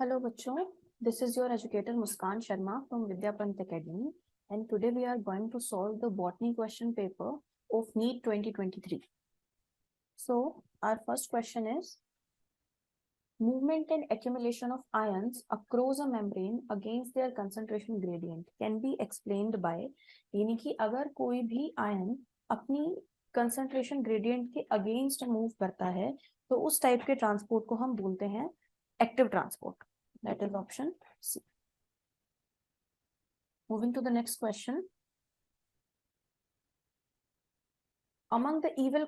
Hello बच्चों, this is your educator Muskan Sharma from Vidya Pant Academy and today we are going to solve the botany question paper of NEET 2023. So our first question is movement and accumulation of ions across a membrane against their concentration gradient can be explained by यानी कि अगर कोई भी ion अपनी concentration gradient के against move करता है तो उस टाइप के ट्रांसपोर्ट को हम बोलते हैं active transport. That is option C. Moving to the next question. Among the evil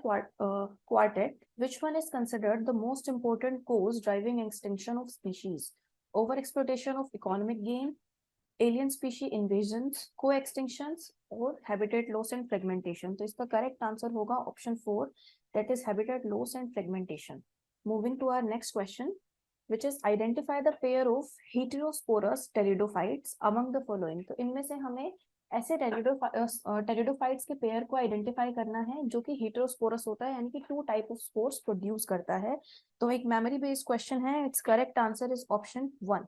quartet, which one is considered the most important cause driving extinction of species? Overexploitation of economic gain, alien species invasions, co-extinctions, or habitat loss and fragmentation. तो इसका correct answer होगा option 4, that is habitat loss and fragmentation. Moving to our next question, which is identify the pair of heterosporous pteridophytes among the following. तो इनमें से हमें ऐसे pteridophytes के pair को आइडेंटिफाई करना है जो कि हेटेरोस्पोरस होता है यानी कि 2 टाइप ऑफ स्पोर्स प्रोड्यूस करता है. तो एक मेमोरी बेस्ड क्वेश्चन है. Its correct answer is option 1,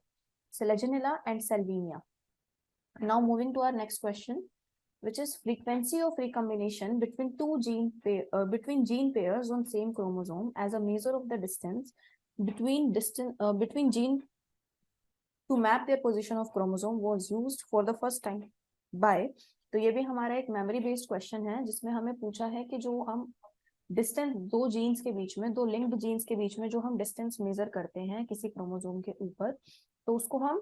selaginella and salvinia. Now moving to our next question, which is frequency of recombination between gene pairs on same chromosome as a measure of the distance between gene to map their position of chromosome was used for the first time by. तो ये भी हमारा एक memory based question है जिसमें हमें पूछा है कि जो हम डिस्टेंस दो जीन्स के बीच में, दो लिंक्ड जीन्स के बीच में जो हम डिस्टेंस मेजर करते हैं किसी क्रोमोसोम के ऊपर, तो उसको हम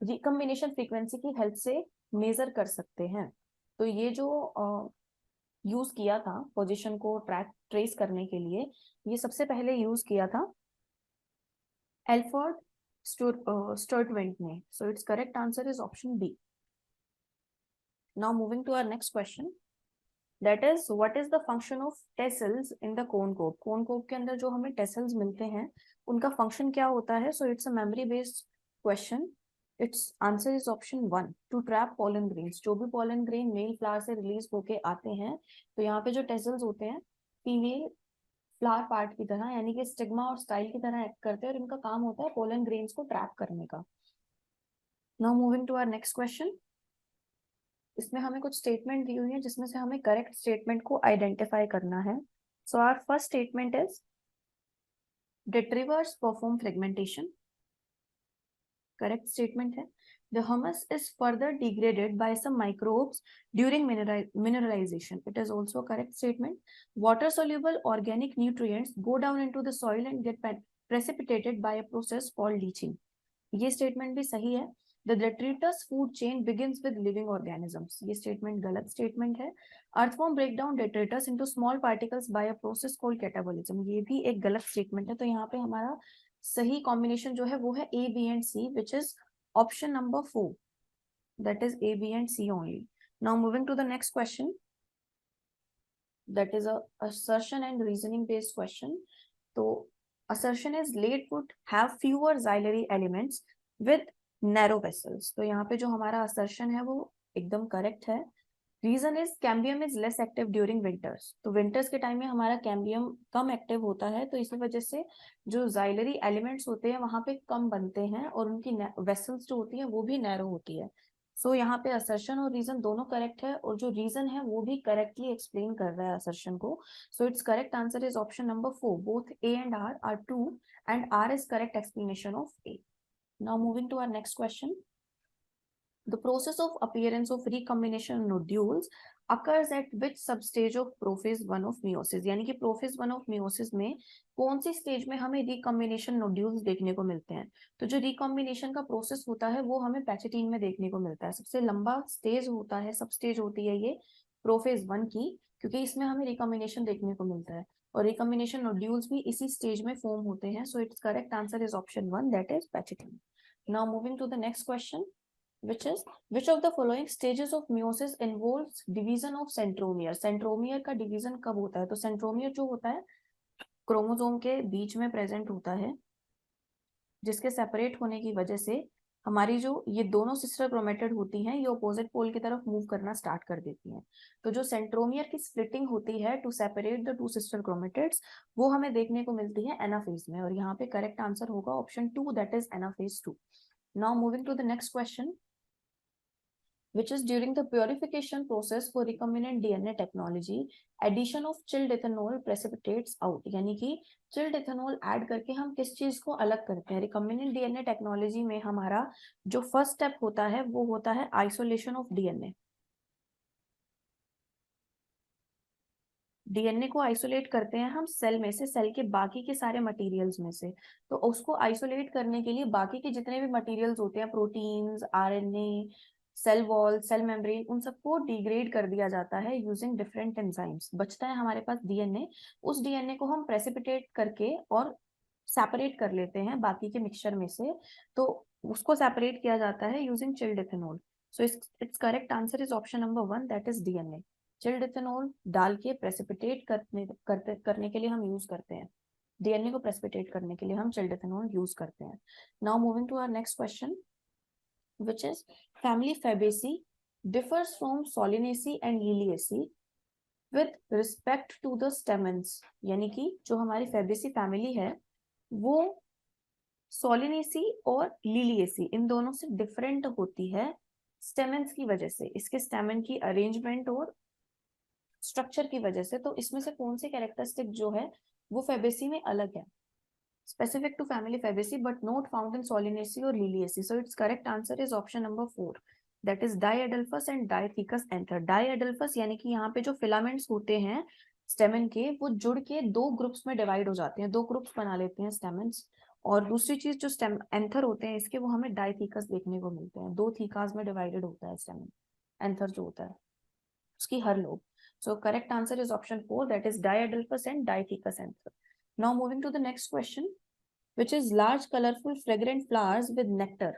रिकम्बिनेशन फ्रीक्वेंसी की हेल्प से मेजर कर सकते हैं. तो ये जो यूज किया था पोजीशन को ट्रेस करने के लिए, ये सबसे पहले यूज किया था एल्फर्ड स्टर्टवेंट ने. So it's correct answer is option B. Now moving to our next question, that is what is the function of tassels in the cone cope. Cone cope के अंदर जो हमें tassels मिलते हैं उनका function क्या होता है? So it's a memory based question. Its answer is option 1, to trap pollen grains. जो भी pollen grain male flower से release होके आते हैं तो यहाँ पे जो tassels होते हैं female flower part की तरह यानी कि stigma और style की तरह act करते हैं और इनका काम होता है pollen grains को trap करने का. Now moving to our next question. इसमें हमें कुछ स्टेटमेंट दी हुई है जिसमें से हमें करेक्ट स्टेटमेंट को आइडेंटिफाई करना है. So our first statement is detrivers perform fragmentation. Correct statement है. The humus is further degraded by some microbes during mineralization. It is also a correct statement. Water soluble organic nutrients go down into the soil and get precipitated by a process called leaching. ये statement भी सही है. The detritus food chain begins with living organisms. ये statement गलत statement है. Earthworm break down detritus into small particles by a process called catabolism. ये भी एक गलत स्टेटमेंट है. तो यहाँ पे हमारा सही कॉम्बिनेशन जो है वो है A, B and C, which is option number 4. That is A, B and C only. Now moving to the next question. That is a assertion and reasoning based question. तो assertion is laid would have fewer xylary elements with narrow vessels. तो यहाँ पे जो हमारा assertion है वो एकदम correct है. Reason is cambium is less active during winters. तो विंटर्स के टाइम में हमारा कैम्बियम कम एक्टिव होता है तो इसी वजह से जो जाइलरी एलिमेंट्स होते हैं वहां पे कम बनते हैं और उनकी वेसल्स जो होती है वो भी नैरो होती है. सो यहाँ पे असर्शन और रीजन दोनों करेक्ट है और जो रीजन है वो भी करेक्टली एक्सप्लेन कर रहा है असर्शन को. So it's correct answer is option number 4. Both A and R are true and R is correct explanation of A. Now moving to our next question. The process of appearance of recombination nodules occurs at which substage of prophase 1 of meiosis. यानी कि prophase 1 of meiosis में कौन सी stage में हमें recombination nodules देखने को मिलते हैं? तो जो recombination का प्रोसेस होता है वो हमें पैचेटीन में देखने को मिलता है. सबसे लंबा स्टेज होता है, सब स्टेज होती है ये प्रोफेज 1 की, क्योंकि इसमें हमें recombination देखने को मिलता है और recombination nodules भी इसी स्टेज में फॉर्म होते हैं. So it's correct answer is option 1, that is पैचेटीन. Now moving to the next question, which of the following stages of meiosis involves division of centromere. Centromere का डिवीजन कब होता है? तो सेंट्रोमियर जो होता है क्रोमोसोम के बीच में प्रेजेंट होता है जिसके सेपरेट होने की वजह से हमारी जो ये दोनों सिस्टर क्रोमेटिड होती हैं ये ऑपोजिट पोल की तरफ मूव करना स्टार्ट कर देती हैं। तो जो सेंट्रोमियर की स्प्लिटिंग होती है to separate the two sister chromatids, वो हमें देखने को मिलती है एनाफेज में, और यहाँ पे करेक्ट आंसर होगा option 2, that is anaphase 2। Now moving to the next question, which is during the purification process for recombinant DNA technology, addition of chilled ethanol precipitates out, यानी कि chilled ethanol ऐड करके हम किस चीज को अलग करते हैं। recombinant DNA टेक्नोलॉजी में हमारा जो फर्स्ट स्टेप होता है वो होता है आइसोलेशन ऑफ डीएनए। डीएनए को आइसोलेट करते हैं हम सेल में से, सेल के बाकी के सारे मटेरियल्स में से। तो उसको आइसोलेट करने के लिए बाकी के जितने भी मटेरियल्स होते हैं, proteins, RNA, cell wall, cell membrane, उन सबको डिग्रेड कर दिया जाता है यूजिंग डिफरेंट एंजाइम्स। बचता है हमारे पास डीएनए। उस डीएनए को हम प्रेसिपिटेट करके और सेपरेट कर लेते हैं बाकी के मिक्सचर में से। तो उसको सेपरेट किया जाता है using chilled ethanol. So it's correct answer is option number 1, that is DNA. Chilled ethanol डाल के प्रेसिपिटेट करने के लिए हम यूज करते हैं। डीएनए को प्रेसिपिटेट करने के लिए हम चिल्ड इथेनॉल यूज करते हैं। Now moving to our next question, which is family Fabaceae differs from Solanaceae and Liliaceae with respect to the stamens, यानी कि जो हमारी Fabaceae फैमिली है वो Solanaceae और Liliaceae इन दोनों से डिफरेंट होती है स्टेमेंस की वजह से, इसके स्टेमन की अरेंजमेंट और स्ट्रक्चर की वजह से। तो इसमें से कौन सी कैरेक्टरिस्टिक जो है वो Fabaceae में अलग है, specific to family Fabaceae but not found in Solanaceae or Liliaceae? So its correct answer is option number 4, that is Diadelphus and Diathecus anther. Diadelphus यानी कि यहाँ पे जो फिलामेंट्स होते हैं स्टेमन के वो जुड़ के दो ग्रुप्स में डिवाइड हो जाते हैं, दो ग्रुप्स बना लेते हैं स्टेमेंस। और दूसरी चीज जो स्टेम एंथर होते हैं इसके, वो हमें डाइथीकस देखने को मिलते हैं, दो थीकास में डिवाइडेड होता है स्टेमन। एंथर जो होता है उसकी हर lobe. So correct answer is option 4, that is Diadelphus and Diathecus anther. Now moving to the next question, which is large colorful fragrant flowers with nectar.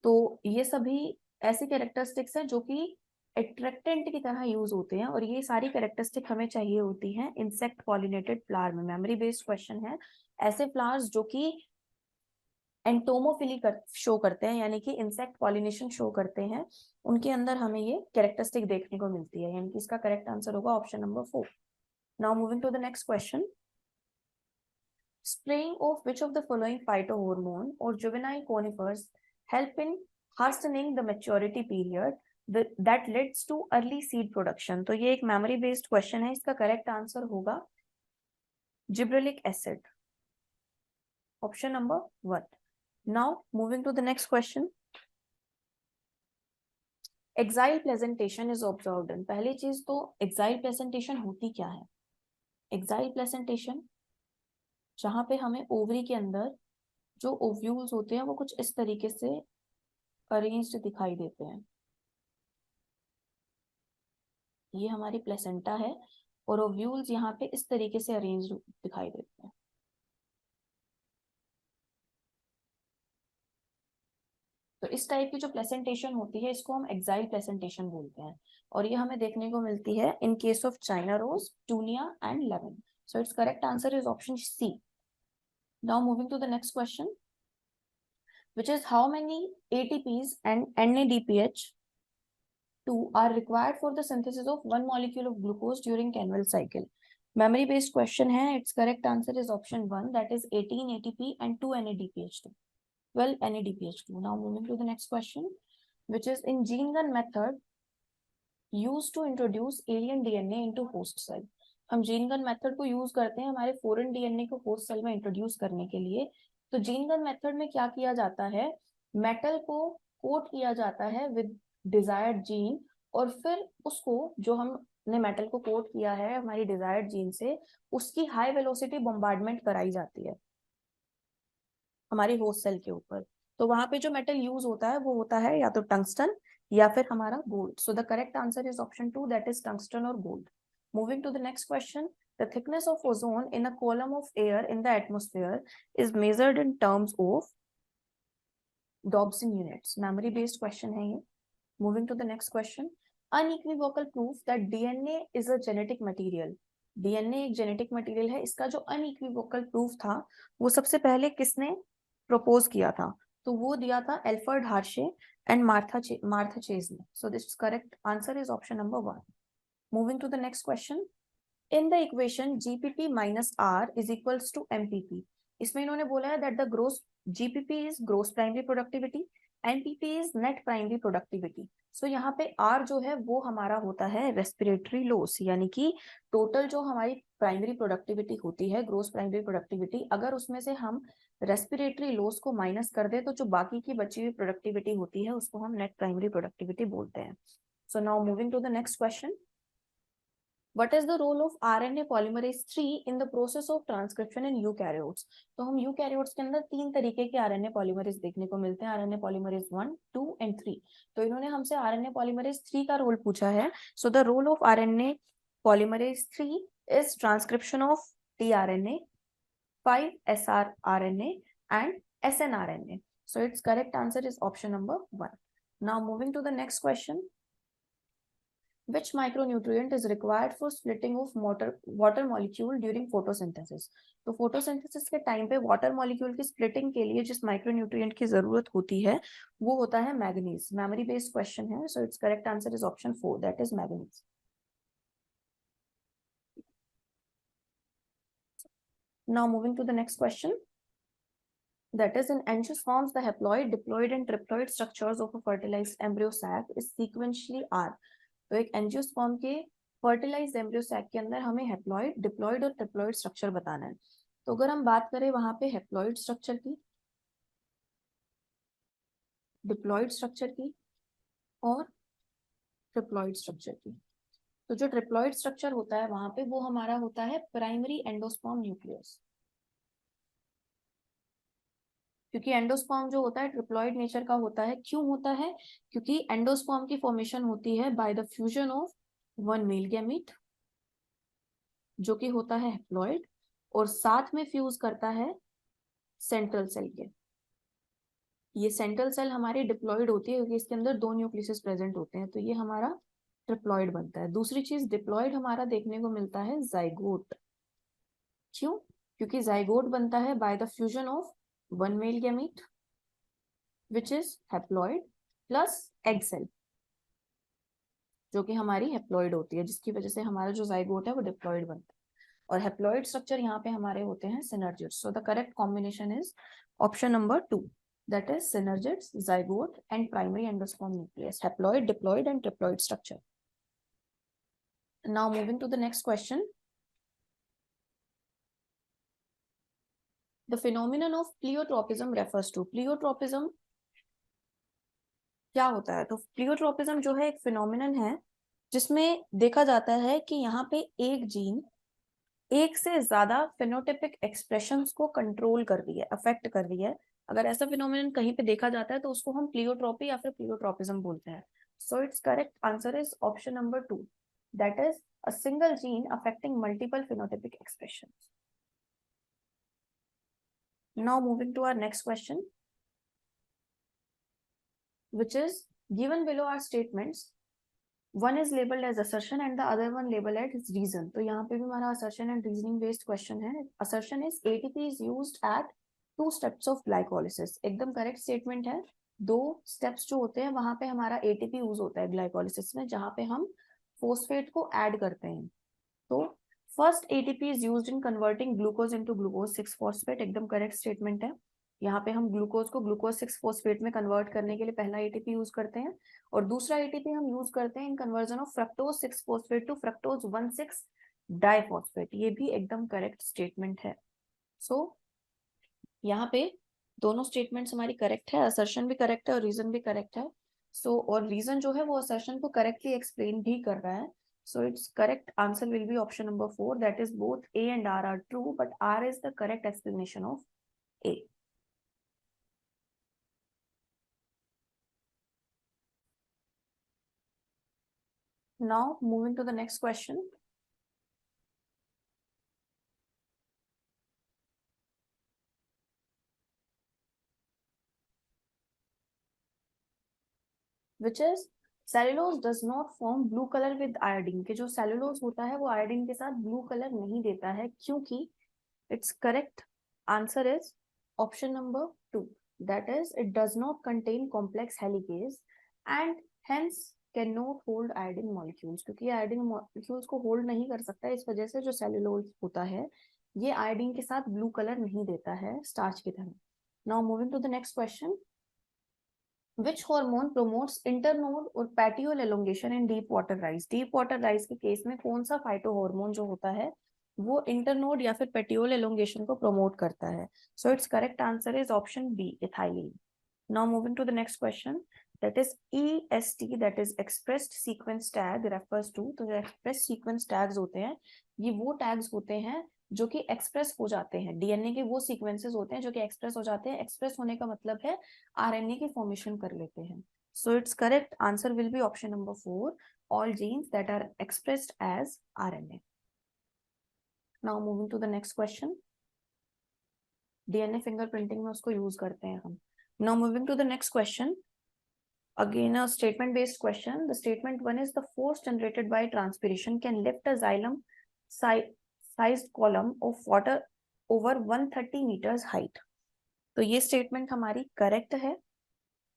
तो ये सभी ऐसे कैरेक्टरिस्टिक्स हैं जो कि एट्रैक्टेंट की तरह यूज होते हैं, और ये सारी कैरेक्टरिस्टिक हमें चाहिए होती हैं इंसेक्ट पॉलिनेटेड फ्लावर में। मेमोरी बेस्ड क्वेश्चन है। ऐसे फ्लावर्स जो कि एंटोमोफिली शो करते हैं, यानी कि इंसेक्ट पॉलिनेशन शो करते हैं, उनके अंदर हमें ये कैरेक्टरिस्टिक देखने को मिलती है, यानी कि इसका करेक्ट आंसर होगा option number 4। Now moving to the next question, spraying of which of the following phytohormone or juvenile conifers help in hastening the maturity period that leads to early seed production? तो ये एक memory based question है, इसका correct answer होगा gibberellic acid, option number 1. Now moving to the next question, exile placentation is observed in. पहली चीज तो exile placentation होती क्या है? exile placentation जहां पे हमें ओवरी के अंदर जो ओव्यूल्स होते हैं वो कुछ इस तरीके से अरेंज्ड दिखाई देते हैं। ये हमारी प्लेसेंटा है और ओव्यूल्स यहाँ पे इस तरीके से अरेंज्ड दिखाई देते हैं। तो इस टाइप की जो प्लेसेंटेशन होती है इसको हम एक्साइल प्लेसेंटेशन बोलते हैं, और ये हमें देखने को मिलती है in case of China rose, petunia and lemon. So it's correct answer is option C. Now moving to the next question, which is how many ATPs and NADPH2 are required for the synthesis of one molecule of glucose during Canwell cycle? Memory based question है, its correct answer is option 1, that is 18 ATP and 2 NADPH2, 12 NADPH2. Now moving to the next question, which is in gene gun method used to introduce alien DNA into host cell. हम gene gun method को use करते हैं हमारे foreign DNA को host cell में introduce करने के लिए। तो जीन गन मेथड में क्या किया जाता है, मेटल को कोट किया जाता है विद डिजायर्ड जीन, और फिर उसको जो हमने मेटल को कोट किया है हमारी डिजायर्ड जीन से, उसकी हाई वेलोसिटी बॉम्बार्डमेंट कराई जाती है हमारी होस्ट सेल के ऊपर। तो वहां पे जो मेटल यूज होता है वो होता है या तो टंगस्टन या फिर हमारा gold. So the correct answer is option 2, that is tungsten और gold. Moving to the next question, the thickness of ozone in a column of air in the atmosphere is measured in terms of Dobson units. Memory based question है ये। Moving to the next question, unequivocal proof that DNA is a genetic material. DNA एक genetic material है, इसका जो unequivocal proof था वो सबसे पहले किसने प्रपोज किया था? तो वो दिया था Alfred Hershey and Martha Chase ने. So this correct answer is option number 1. Moving to the next question. In the equation GPP minus R is equals to MPP. इसमें इन्होंने बोला है that the gross GPP is gross primary productivity, NPP is net primary productivity. So यहाँ पे are जो है वो हमारा होता है रेस्पिरेटरी लॉस, यानी कि टोटल जो हमारी प्राइमरी प्रोडक्टिविटी होती है, ग्रोस प्राइमरी प्रोडक्टिविटी, अगर उसमें से हम रेस्पिरेटरी लॉस को माइनस कर दे तो जो बाकी की बची हुई प्रोडक्टिविटी होती है उसको हम नेट प्राइमरी प्रोडक्टिविटी बोलते हैं. So now moving to the next question. What is the role of RNA polymerase 3 in the process of transcription in eukaryotes? तो हम यूकैरियोट्स के अंदर 3 तरीके के RNA polymerase देखने को मिलते हैं, RNA polymerase 1, 2 and 3. तो इन्होंने हमसे RNA polymerase 3 का रोल पूछा है. So the role of RNA polymerase 3 is transcription of tRNA, 5 srRNA and snRNA. So its correct answer is option number 1. Now moving to the next question. Which micronutrient is required for splitting of water molecule during photosynthesis? तो photosynthesis के time पे water molecule की splitting के लिए जिस micronutrient की जरूरत होती है वो होता है मैग्नीज. मेमोरी बेस्ड क्वेश्चन है, so its correct answer is option 4, that is manganese. Now moving to the next question. That is, in angiosperms, the haploid, diploid and triploid structures of a fertilized embryo sac is sequentially are. तो एक angiosperm के fertilised embryo sac के अंदर हमें haploid, diploid और triploid structure बताना है. तो अगर हम बात करें वहां पे हेप्लॉइड स्ट्रक्चर की, डिप्लॉइड स्ट्रक्चर की और ट्रिप्लॉइड स्ट्रक्चर की, तो जो ट्रिप्लॉइड स्ट्रक्चर होता है वहां पे वो हमारा होता है प्राइमरी एंडोस्पर्म न्यूक्लियस. क्योंकि एंडोस्पर्म जो होता है ट्रिप्लॉइड नेचर का होता है. क्यों होता है? क्योंकि एंडोस्पर्म की फॉर्मेशन होती है by the fusion of one male gamete जो कि होता है हेप्लॉइड और साथ में फ्यूज करता है सेंट्रल सेल के. ये सेंट्रल सेल हमारी डिप्लॉइड होती है क्योंकि इसके अंदर 2 न्यूक्लियस प्रेजेंट होते हैं, तो ये हमारा ट्रिप्लॉइड बनता है. दूसरी चीज डिप्लॉइड हमारा देखने को मिलता है जाइगोट. क्यों? क्योंकि जाइगोट बनता है by the fusion of one male gamete which is haploid plus egg cell जो कि हमारी हेप्लॉइड होती है, जिसकी वजह से हमारा जो जाइगोट है वो डिप्लॉइड बनता है. और हेप्लॉइड स्ट्रक्चर यहाँ पे हमारे होते हैं synergids. So the correct combination is option number 2, that is synergids, zygote and primary endosperm nucleus, haploid, diploid and triploid structure. Now moving to the next question. The phenomenon of pleiotropism refers to. Pleiotropism क्या होता है? तो प्लियोट्रोपिज्म जो है एक phenomenon है जिसमें देखा जाता है कि यहाँ पे एक जीन एक से ज्यादा फिनोटिपिक एक्सप्रेशंस को कंट्रोल कर रही है, अफेक्ट कर रही है. अगर ऐसा फिनोमिनन कहीं पे देखा जाता है तो उसको हम प्लियोट्रोपी या फिर प्लियोट्रोपिज्म बोलते हैं. So it's correct answer is option number 2, that is a single gene affecting multiple phenotypic expressions. Now moving to our next question which is given below are statements. One is labeled as assertion and the other one labeled as reason. तो यहाँ पे भी हमारा assertion and reasoning based question है. Assertion is ATP is used at 2 steps of glycolysis. एकदम correct statement है. 2 steps जो होते हैं वहां पे हमारा ATP यूज होता है glycolysis में, जहां पे हम phosphate को add करते हैं. तो first ATP is used in converting glucose into glucose 6 phosphate. एकदम correct statement है. यहाँ पे हम ग्लूकोज को ग्लूकोज 6 फोस्फेट में कन्वर्ट करने के लिए पहला एटीपी यूज करते हैं और दूसरा एटीपी हम यूज करते हैं in conversion of fructose 6 phosphate to fructose 1,6 diphosphate. ये भी एकदम करेक्ट स्टेटमेंट है. सो यहाँ पे दोनों स्टेटमेंट्स हमारी करेक्ट है, असर्शन भी करेक्ट है और रीजन भी करेक्ट है. सो और रीजन जो है वो असर्शन को करेक्टली एक्सप्लेन भी कर रहा है. So its correct answer will be option number 4, that is both A and R are true, but R is the correct explanation of A. Now moving to the next question. Which is cellulose does not form blue color with iodine. कि जो cellulose होता है वो iodine के साथ blue color नहीं देता है, क्योंकि its correct answer is option number 2, that is it does not contain complex helicase and hence can not hold iodine molecules, क्योंकि आयोडीन मॉलिक्यूल्स को होल्ड नहीं कर सकता है, इस वजह से जो सेल्यूलोज होता है ये आयोडीन के साथ ब्लू कलर नहीं देता है स्टार्च की तरह। Now moving to the next question, which hormone promotes internode और petiole elongation in deep water rice? Deep water rice के केस में कौन सा फाइटो हार्मोन जो होता है वो इंटरनोड या फिर पेटियोल एलोंगेशन को प्रमोट करता है? So it's correct answer is option B, ethylene. Now moving to the next question, that is EST, that is expressed sequence tag refers to, तो जो expressed sequence tags होते हैं ये वो tags होते हैं जो कि express हो जाते हैं, DNA के वो sequences होते हैं जो कि express हो जाते हैं। express होने का मतलब है RNA की formation कर लेते हैं। So its correct answer will be option number 4, all genes that are expressed as RNA. Now moving to the next question, DNA fingerprinting में उसको use करते हैं हम। Now moving to the next question, again a statement based question. The statement 1 is the force generated by transpiration can lift a xylem sized column of water over 130 meters height. तो ये statement हमारी correct है।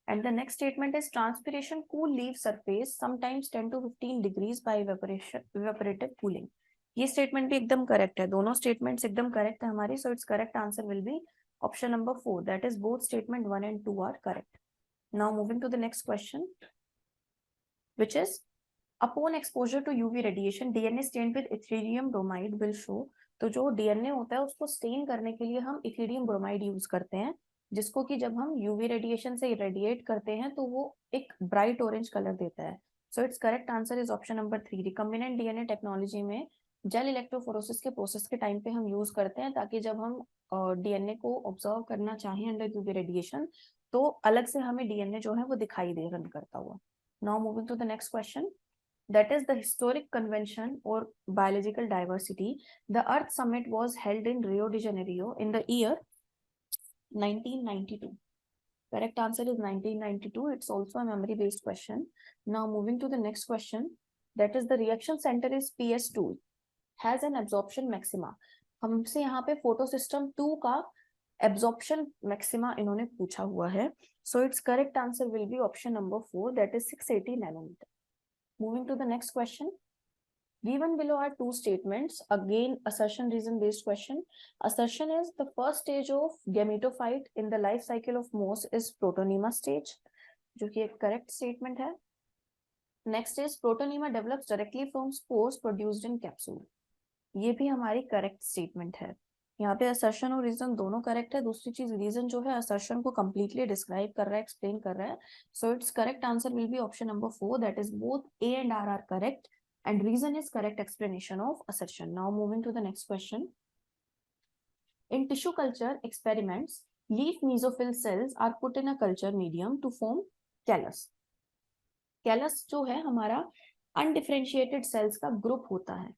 And the next statement is transpiration cool leaf surface sometimes 10 to 15 degrees by evaporative cooling. ये statement भी एकदम correct है, दोनों statements एकदम correct है हमारी। So its correct answer will be option number 4, that is both statement 1 and 2 are correct. Now moving to the next question, which is upon exposure to UV radiation DNA stained with Ethereum bromide will show। तो जो DNA होता है उसको stand करने के लिए हम Ethereum bromide use करते हैं, जिसको कि जब हम UV रेडिएशन से इरेडिएट करते हैं तो वो एक ब्राइट ऑरेंज कलर देता है। So it's correct answer is option number 3। Recombinant DNA technology में जेल इलेक्ट्रोफोरेसिस के प्रोसेस के टाइम पे हम यूज करते हैं, ताकि जब हम DNA को ऑब्जर्व करना चाहें अंडर UV रेडिएशन तो अलग से हमें DNA जो है वो दिखाई दे रन करता हुआ। Now moving to the next question, that is the historic convention or biological diversity. The Earth Summit was held in Rio de Janeiro in the year 1992. Correct answer is 1992. It's also a memory based question. Now moving to the next question, that is the reaction center is PS2 has an absorption maxima. हमसे यहाँ पे photo system 2 का absorption maxima इन्होंने पूछा हुआ है। So its correct answer will be option number 4, that is 680 nanometer. Moving to the next question, given below are two statements, again assertion reason based question. Assertion is the first stage of gametophyte in the life cycle of moss is protonema stage, जो कि एक correct statement है। Next is protonema develops directly from spores produced in capsule, ये भी हमारी correct statement है। यहाँ पे assertion और reason दोनों correct है। दूसरी चीज reason जो है assertion को completely describe कर रहा है, explain कर रहा है। So its correct answer will be option number 4, that is both A and R are correct and reason is correct explanation of assertion. Now moving to the next question. In tissue culture experiments, leaf mesophyll cells are put in a culture medium to form callus. Callus जो है हमारा undifferentiated cells का group होता है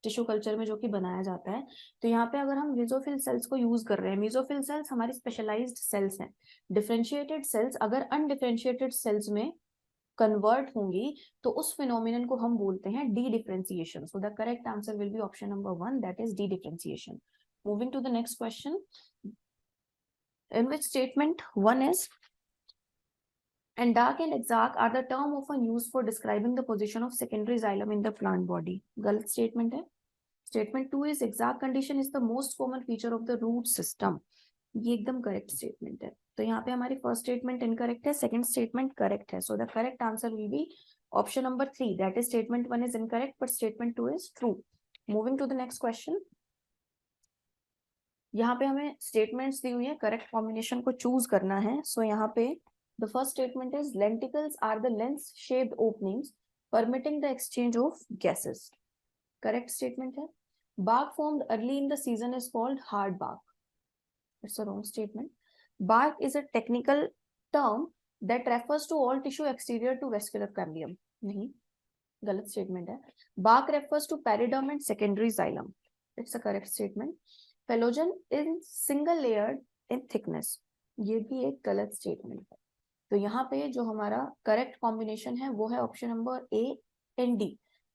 tissue culture में जो कि बनाया जाता है। तो यहाँ पे अगर हम मेसोफिल सेल्स को यूज कर रहे हैं, मेसोफिल सेल्स हमारी स्पेशलाइज्ड सेल्स हैं। डिफरेंशिएटेड सेल्स अगर अनडिफरेंशिएटेड सेल्स में कन्वर्ट होंगी तो उस फिनोमिनन को हम बोलते हैं dedifferentiation. So the correct answer will be option number 1, that is dedifferentiation. Moving to the next question, in which statement 1 is and dark and exarch are the term often used for describing the position of secondary xylem in the plant body. गलत statement है। Statement 2 is exarch condition is the most common feature of the root system. ये एकदम correct statement है। तो यहाँ पे हमारी first statement incorrect है, सेकंड स्टेटमेंट करेक्ट है। So the correct answer will be option number 3, that is statement 1 is incorrect but statement 2 is true. Moving to the next question, यहाँ पे हमें स्टेटमेंट्स दी हुई है, करेक्ट कॉम्बिनेशन को choose करना है। सो यहाँ पे the first statement is lenticles are the lens shaped openings permitting the exchange of gases. Correct statement है। bark formed early in the season is called hard bark. It's a wrong statement. Bark is a technical term that refers to all tissue exterior to vascular cambium. नहीं, गलत statement है। bark refers to periderm and secondary xylem. It's a correct statement. Phelogen is single layered in thickness. ये भी एक गलत statement है। तो यहाँ पे जो हमारा करेक्ट कॉम्बिनेशन है वो है option number A and D.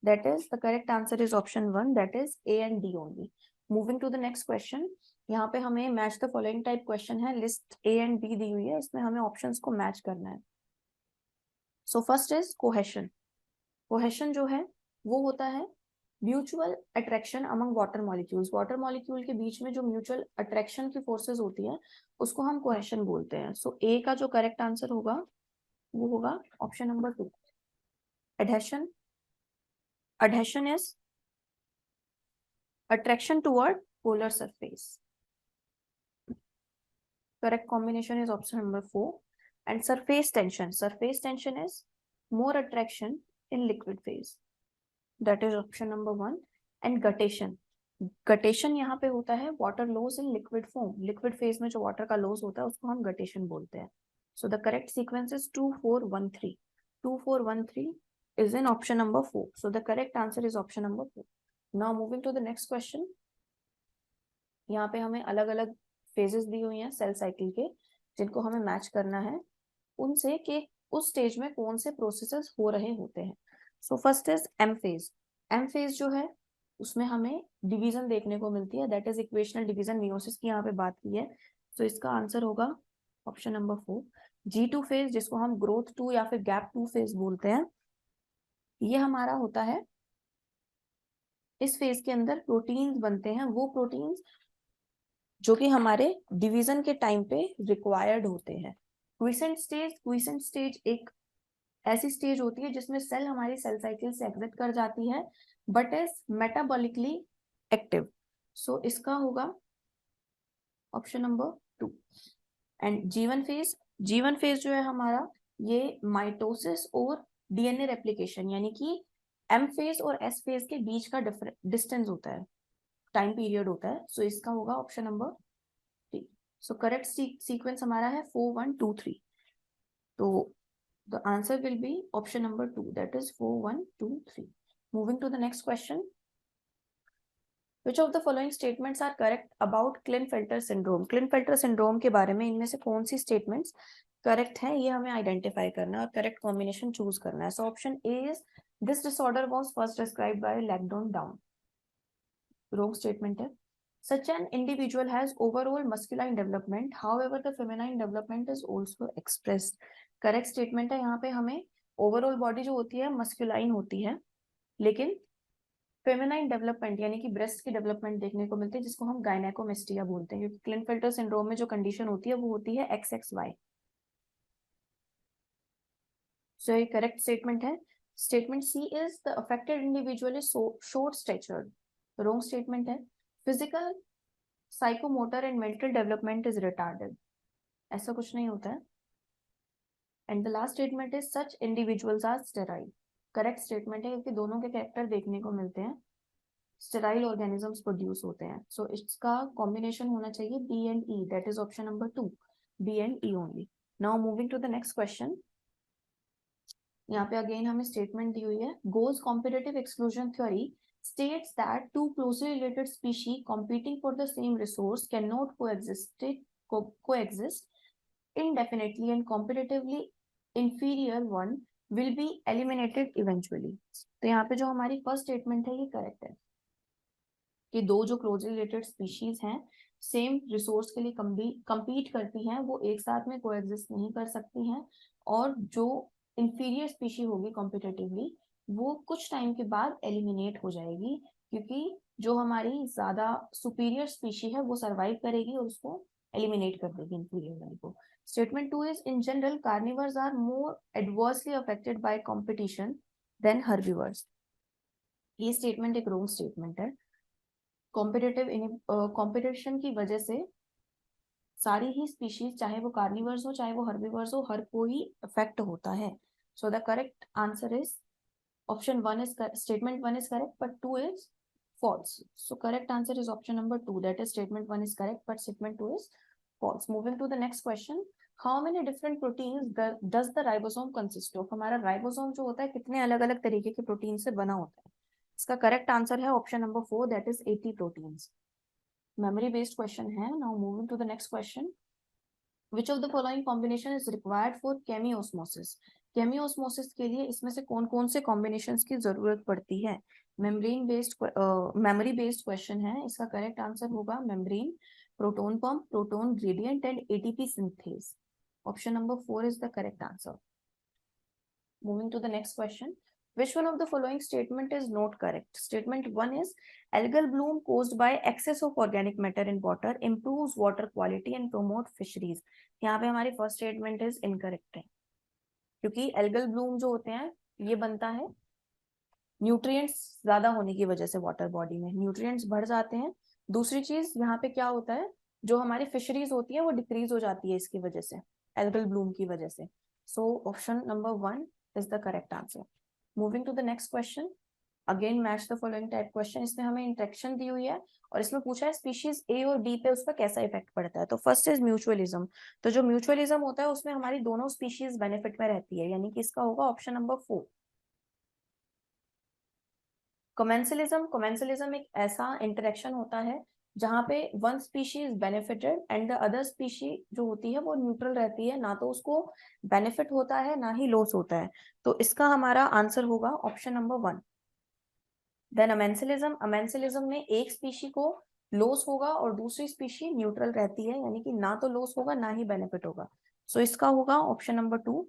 That is the correct answer is option 1, that is A and D only. Moving to the next question, यहाँ पे हमें match the following type question है, लिस्ट ए एंड बी दी हुई है, इसमें हमें options को मैच करना है। So first is cohesion. Cohesion जो है वो होता है mutual attraction among water molecules. Water molecule के बीच में जो म्यूचुअल अट्रैक्शन की फोर्सेस होती है उसको हम कोहेशन बोलते हैं। सो ए का जो करेक्ट आंसर होगा वो होगा option number 2, adhesion. Adhesion is attraction toward polar surface. Correct combination is option number 4. And surface tension. Surface tension is more attraction in liquid phase. That is option number 1. And guttation. Guttation यहाँ पे होता है water loss in liquid form. Liquid phase में जो water का loss होता है उसको हम guttation बोलते हैं. So the correct sequence is 2, 4, 1, 3. 2, 4, 1, 3 is in option number 4. So the correct answer is option number 4. Now moving to the next question. यहाँ पे हमें अलग अलग फेजेस दी हुई हैं सेल साइकिल के, जिनको हमें मैच करना है उनसे कि उस स्टेज में कौन से प्रोसेसेस हो रहे होते हैं। So first is M phase. M phase जो है उसमें हमें डिवीजन देखने को मिलती है, that is equational division, meiosis की यहाँ पे बात की है। सो इसका आंसर होगा ऑप्शन नंबर 4। G2 फेज, जिसको हम ग्रोथ 2 या फिर गैप 2 फेज बोलते हैं, ये हमारा होता है, इस फेज के अंदर प्रोटीन्स बनते हैं, वो प्रोटीन्स जो कि हमारे डिवीजन के टाइम पे रिक्वायर्ड होते हैं। क्विसेंट स्टेज एक ऐसी स्टेज होती है जिसमें सेल हमारी सेल साइकिल से एग्जिट कर जाती है बट इज मेटाबॉलिकली एक्टिव। सो इसका होगा ऑप्शन नंबर 2। एंड जीवन फेज जो है हमारा, ये माइटोसिस और डीएनए रेप्लिकेशन, यानी कि एम फेज और एस फेज के बीच का डिस्टेंस होता है, टाइम पीरियड होता है। सो इसका होगा option number 3। So correct sequence हमारा है 4, 1, 2, 3। तो the answer will be option number 2, that is 4, 1, 2, 3। Moving to the next question, Which of the following statements are correct about Klinefelter syndrome? Klinefelter syndrome के बारे में इनमें से कौन सी statements correct हैं, ये हमें identify करना है और correct combination choose करना है। So option A is this disorder was first described by Langdon Down. Wrong statement है। Such an individual has overall masculine development, however the feminine development is also expressed. Correct statement है, यहाँ पे हमें overall body जो होती है masculine होती है, लेकिन फेमिनाइन डेवलपमेंट यानी कि ब्रेस्ट की डेवलपमेंट देखने को मिलती है, जिसको हम गायनेकोमेस्टिया बोलते हैं, क्योंकि क्लिनफेल्टर सिंड्रोम में जो कंडीशन होती है वो होती है XXY। सो ये करेक्ट स्टेटमेंट है। Statement C is the affected individual is short statured. Wrong statement है, physical psychomotor and mental development is retarded. ऐसा कुछ नहीं होता है। And the last statement is such individuals are sterile. Correct statement है, क्योंकि दोनों के कैरेक्टर देखने को मिलते हैं, स्टेराइल ऑर्गेनिजम्स प्रोड्यूस होते हैं। सो इसका कॉम्बिनेशन होना चाहिए B and E, that is option number 2, B and E only. Now moving to the next question, यहाँ पे अगेन हमें स्टेटमेंट दी हुई है, Gause competitive exclusion theory states that two closely related species competing for the same resource cannot coexist indefinitely, and competitively inferior one will be eliminated eventually. तो यहाँ पे जो हमारी फर्स्ट स्टेटमेंट है ये करेक्ट है कि दो जो क्लोजली रिलेटेड स्पीशीज हैं, सेम रिसोर्स के लिए compete करती हैं, वो एक साथ में कोएग्जिस्ट नहीं कर सकती हैं, और जो इंफीरियर स्पीशी होगी कॉम्पिटिटिवली वो कुछ टाइम के बाद एलिमिनेट हो जाएगी, क्योंकि जो हमारी ज्यादा सुपीरियर स्पीशी है वो सर्वाइव करेगी और उसको एलिमिनेट कर देगी इंफीरियर वाली को। Statement 2 is in general carnivores are more adversely affected by competition than herbivores. ये स्टेटमेंट एक रॉन्ग स्टेटमेंट है। कंपटीशन की वजह से सारी ही स्पीशीज, चाहे वो कार्निवर्स हो चाहे वो हर्बिवर्स हो, हर कोई इफेक्ट होता है। So the correct answer is option 1 is statement 1 is correct but 2 is false. So correct answer is option number 2, that is statement 1 is correct but statement 2 is false. Moving to the next question, how many different proteins does the ribosome consist of? हमारा ribosome जो होता है कितने अलग अलग तरीके के protein से बना होता है? इसका करेक्ट आंसर है option number 4, that is 80 proteins. Memory based question है। Now moving to the next question, which of the following combination is required for chemiosmosis? Chemiosmosis के लिए इसमें से कौन कौन से कॉम्बिनेशंस की जरूरत पड़ती है? Membrane based memory based question है, इसका करेक्ट आंसर होगा membrane, proton pump, proton gradient and ATP synthase. Option number 4 is the correct answer. Moving to the next question. Which one of the following statement is not correct? Statement 1 is algal bloom caused by excess of organic matter in water improves water quality and promote fisheries. यहाँ पे हमारी first statement is incorrect है, क्योंकि algal Bloom जो होते हैं ये बनता है न्यूट्रिएंट्स ज्यादा होने की वजह से, वाटर बॉडी में न्यूट्रिएंट्स बढ़ जाते हैं। दूसरी चीज यहाँ पे क्या होता है, जो हमारी फिशरीज होती है वो डिक्रीज हो जाती है इसकी वजह से, एल्गल ब्लूम की वजह से। So option number 1 is the correct answer. Moving to the next question, again match the following type question. इसमें हमें इंट्रैक्शन दी हुई है और इसमें पूछा है स्पीशीज ए और बी पे उसका कैसा इफेक्ट पड़ता है। तो फर्स्ट इज म्यूचुअलिज्म। तो जो म्यूचुअलिज्म होता है उसमें हमारी दोनों स्पीशीज बेनिफिट में रहती है, यानी कि इसका होगा ऑप्शन नंबर 4। कोमेंसलिज्म एक ऐसा इंटरेक्शन होता है जहां पे one species benefited and the other species जो होती है वो न्यूट्रल रहती है, ना तो उसको बेनिफिट होता है ना ही लॉस होता है। तो इसका हमारा आंसर होगा ऑप्शन नंबर 1। देन अमेंसिलिज्म में एक स्पीशी को लॉस होगा और दूसरी स्पीशी न्यूट्रल रहती है, यानी कि ना तो लॉस होगा ना ही बेनिफिट होगा। सो इसका होगा option number 2।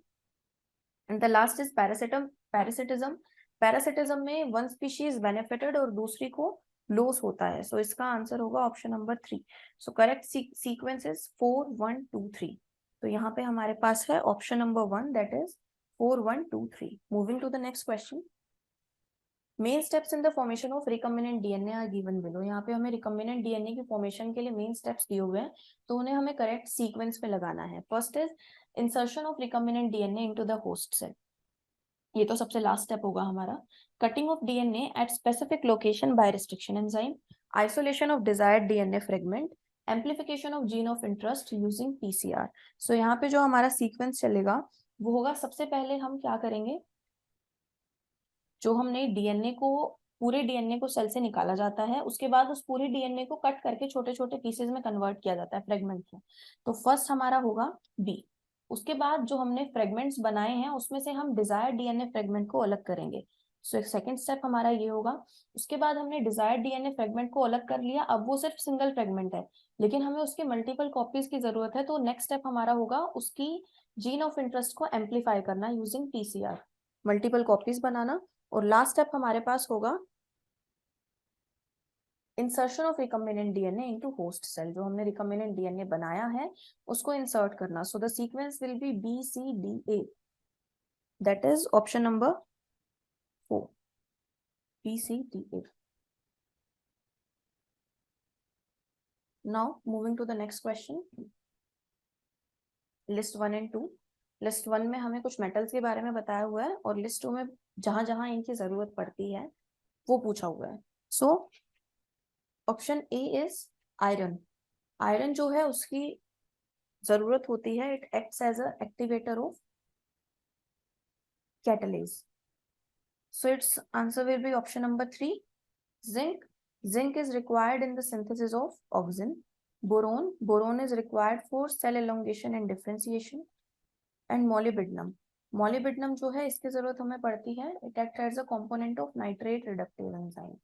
And the last is parasitism. Parasitism में वन स्पीशीज बेनिफिटेड और दूसरी को लॉस होता है। सो इसका आंसर होगा option number 3। So correct sequence is 4 1 2 3। तो यहाँ पे हमारे पास है option number 1, that is 4 1 2 3। Moving to the next question, main steps in the formation of recombinant DNA are given below. यहाँ पे हमें रिकम्बिनेंट डीएनए की फॉर्मेशन के लिए मेन स्टेप्स दिए हुए हैं, तो उन्हें हमें करेक्ट सीक्वेंस में लगाना है। First is insertion of recombinant DNA into the host cell, ये तो सबसे लास्ट स्टेप होगा हमारा। Cutting of DNA at specific location by restriction enzyme, isolation of desired DNA fragment, amplification of gene of interest using PCR. So यहाँ पे जो हमारा sequence चलेगा वो होगा, सबसे पहले हम क्या करेंगे, जो हमने डीएनए को पूरे डीएनए को सेल से निकाला जाता है, उसके बाद उस पूरे डीएनए को कट करके छोटे छोटे पीसेज में कन्वर्ट किया जाता है, फ्रेगमेंट में। तो फर्स्ट हमारा होगा बी। उसके बाद जो हमने फ्रेगमेंट्स बनाए हैं उसमें से हम डिजायर्ड डीएनए फ्रेगमेंट को अलग करेंगे। सो एक सेकेंड स्टेप हमारा ये होगा। उसके बाद हमने डिजायर्ड डीएनए फ्रेगमेंट को अलग कर लिया, अब वो सिर्फ सिंगल फ्रेगमेंट है लेकिन हमें उसकी मल्टीपल कॉपीज की जरूरत है। तो नेक्स्ट स्टेप हमारा होगा उसकी जीन ऑफ इंटरेस्ट को एम्पलीफाई करना यूजिंग पीसीआर, मल्टीपल कॉपीज बनाना। और लास्ट स्टेप हमारे पास होगा insertion of recombinant DNA into host cell, जो हमने रिकम्बिनेंट डीएनए बनाया है उसको इंसर्ट करना। So the sequence will be B C D A, that is option number 4, B C D A. Now moving to the next question, list 1 and 2। List 1 में हमें कुछ metals के बारे में बताया हुआ है और लिस्ट 2 में जहां जहां इनकी जरूरत पड़ती है वो पूछा हुआ है। So option A is iron. Iron जो है उसकी जरूरत होती है, it acts as a activator of catalase. So its answer will be option number 3, zinc. Zinc is required in the synthesis of oxygen. Boron. Boron is required for cell elongation and differentiation. And molybdenum. Molybdenum जो है इसकी जरूरत हमें पड़ती है, it acts as a component of nitrate reductase enzyme.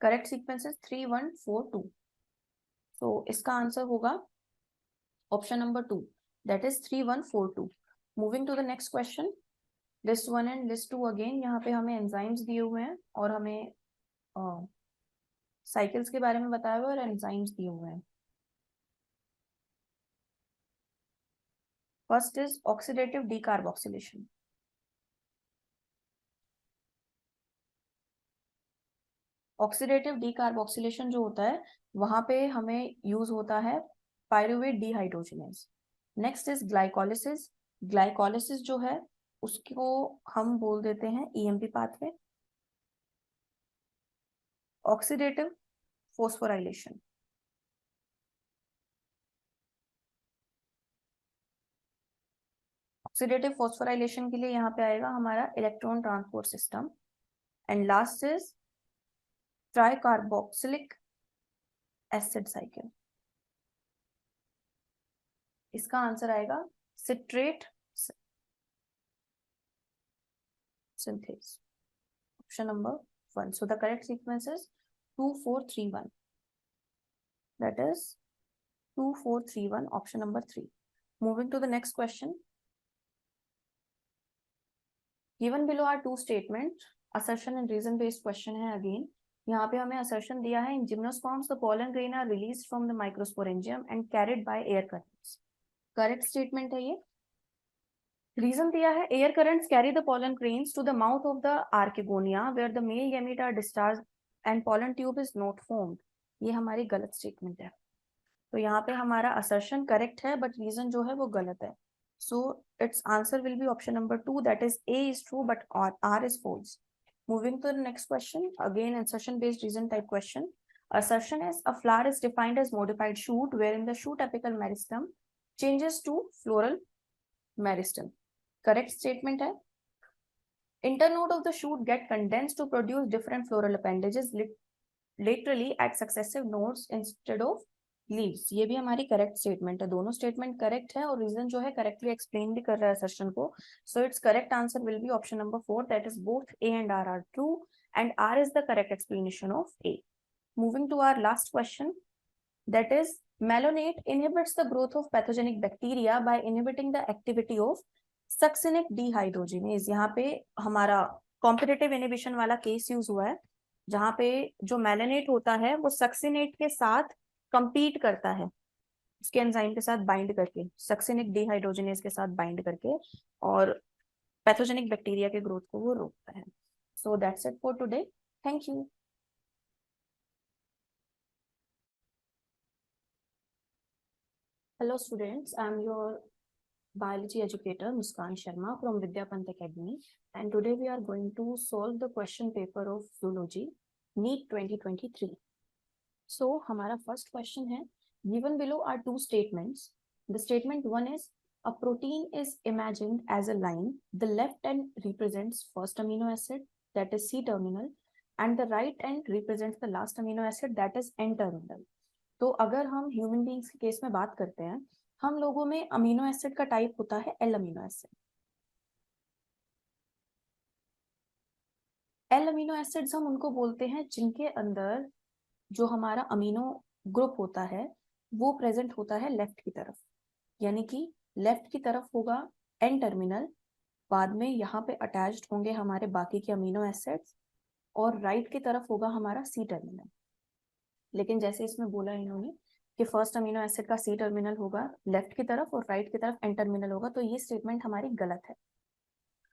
Correct sequence is 3 1 4 2. So इसका answer होगा option number 2, that is 3 1 4 2. Moving to the next question, list 1 and list 2 again यहाँ पे हमें एंजाइम्स दिए हुए हैं और हमें साइकिल्स के बारे में बताया हुआ है और एंजाइम्स दिए हुए हैं। First is oxidative decarboxylation. Oxidative decarboxylation जो होता है वहां पे हमें यूज होता है pyruvate dehydrogenase. Next is glycolysis. Glycolysis जो है उसको हम बोल देते हैं EMP pathway. Oxidative phosphorylation. Oxidative phosphorylation के लिए यहाँ पे आएगा हमारा electron transport system. And last is tricarboxylic acid cycle. इसका आंसर आएगा citrate synthase. option number 1. So the correct sequence is 2 4 3 1. That is 2 4 3 1, option number 3. Moving to the next question. Given below are two statements. Assertion and reason based question है again. यहाँ पे हमें assertion दिया है, in gymnosperms the pollen grain are released from the microsporangium and carried by air currents. Correct statement है ये. Reason दिया है, air currents carry the pollen grains to the mouth of the archegonia where the male gamete are discharged and pollen tube is not formed. ये हमारी गलत statement है. तो यहाँ पे हमारा assertion correct है, but reason जो है वो गलत है. So its answer will be option number 2, that is A is true but R is false. Moving to the next question, again assertion based reason type question. Assertion is a flower is defined as modified shoot wherein the shoot apical meristem changes to floral meristem. Correct statement है. Internode of the shoot get condensed to produce different floral appendages laterally at successive nodes instead of leaves. ये भी हमारी correct statement है. दोनों statement correct है और reason जो है करेक्टली एक्सप्लेन भी कर रहा है सेशन को. So it's correct answer will be option number 4, that is both A and R are true and R is the correct explanation of A. Moving to our last question, that is malonate inhibits the growth of pathogenic bacteria by inhibiting the activity of succinic dehydrogenase. यहाँ पे हमारा competitive inhibition वाला case use हुआ है जहाँ पे जो मेलानेट होता है वो सक्सिनेट के साथ कंपीट करता है, उसके एंजाइम के साथ बाइंड करके, सक्सिनिक डिहाइड्रोजनेज के साथ बाइंड करके, और पैथोजेनिक बैक्टीरिया के ग्रोथ को वो रोकता है. So that's it for today. Thank you. Hello students, I am your biology educator Muskan Sharma from Vidyapant Academy, and today we are going to solve the question paper of zoology NEET 2023. So हमारा first question है, given below are two statements. The statement 1 is a protein is imagined as a line. The left end represents first amino acid, that is C terminal, and the right end represents the last amino acid, that is N terminal. तो अगर हम human beings के case में बात करते हैं, हम लोगों में अमीनो एसिड का टाइप होता है L amino acid. L amino acids हम उनको बोलते हैं जिनके अंदर जो हमारा अमीनो ग्रुप होता है वो प्रेजेंट होता है लेफ्ट की तरफ. यानी कि लेफ्ट की तरफ होगा N टर्मिनल, बाद में यहाँ पे अटैच्ड होंगे हमारे बाकी के अमीनो एसिड्स, और राइट की तरफ होगा हमारा C टर्मिनल. लेकिन जैसे इसमें बोला इन्होंने कि फर्स्ट अमीनो एसिड का C टर्मिनल होगा लेफ्ट की तरफ और राइट की तरफ N टर्मिनल होगा, तो ये स्टेटमेंट हमारी गलत है,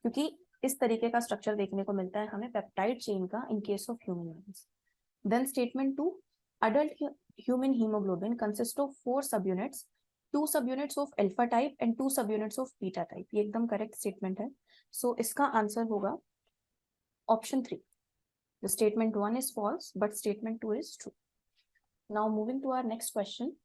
क्योंकि इस तरीके का स्ट्रक्चर देखने को मिलता है हमें पेप्टाइड चेन का इन case of human beings. Then statement 2, adult human hemoglobin consists of 4 subunits, 2 subunits of alpha type and 2 subunits of beta type. ये एकदम करेक्ट स्टेटमेंट है. सो इसका आंसर होगा option 3. The statement 1 is false, but statement 2 is true. Now moving to our next question.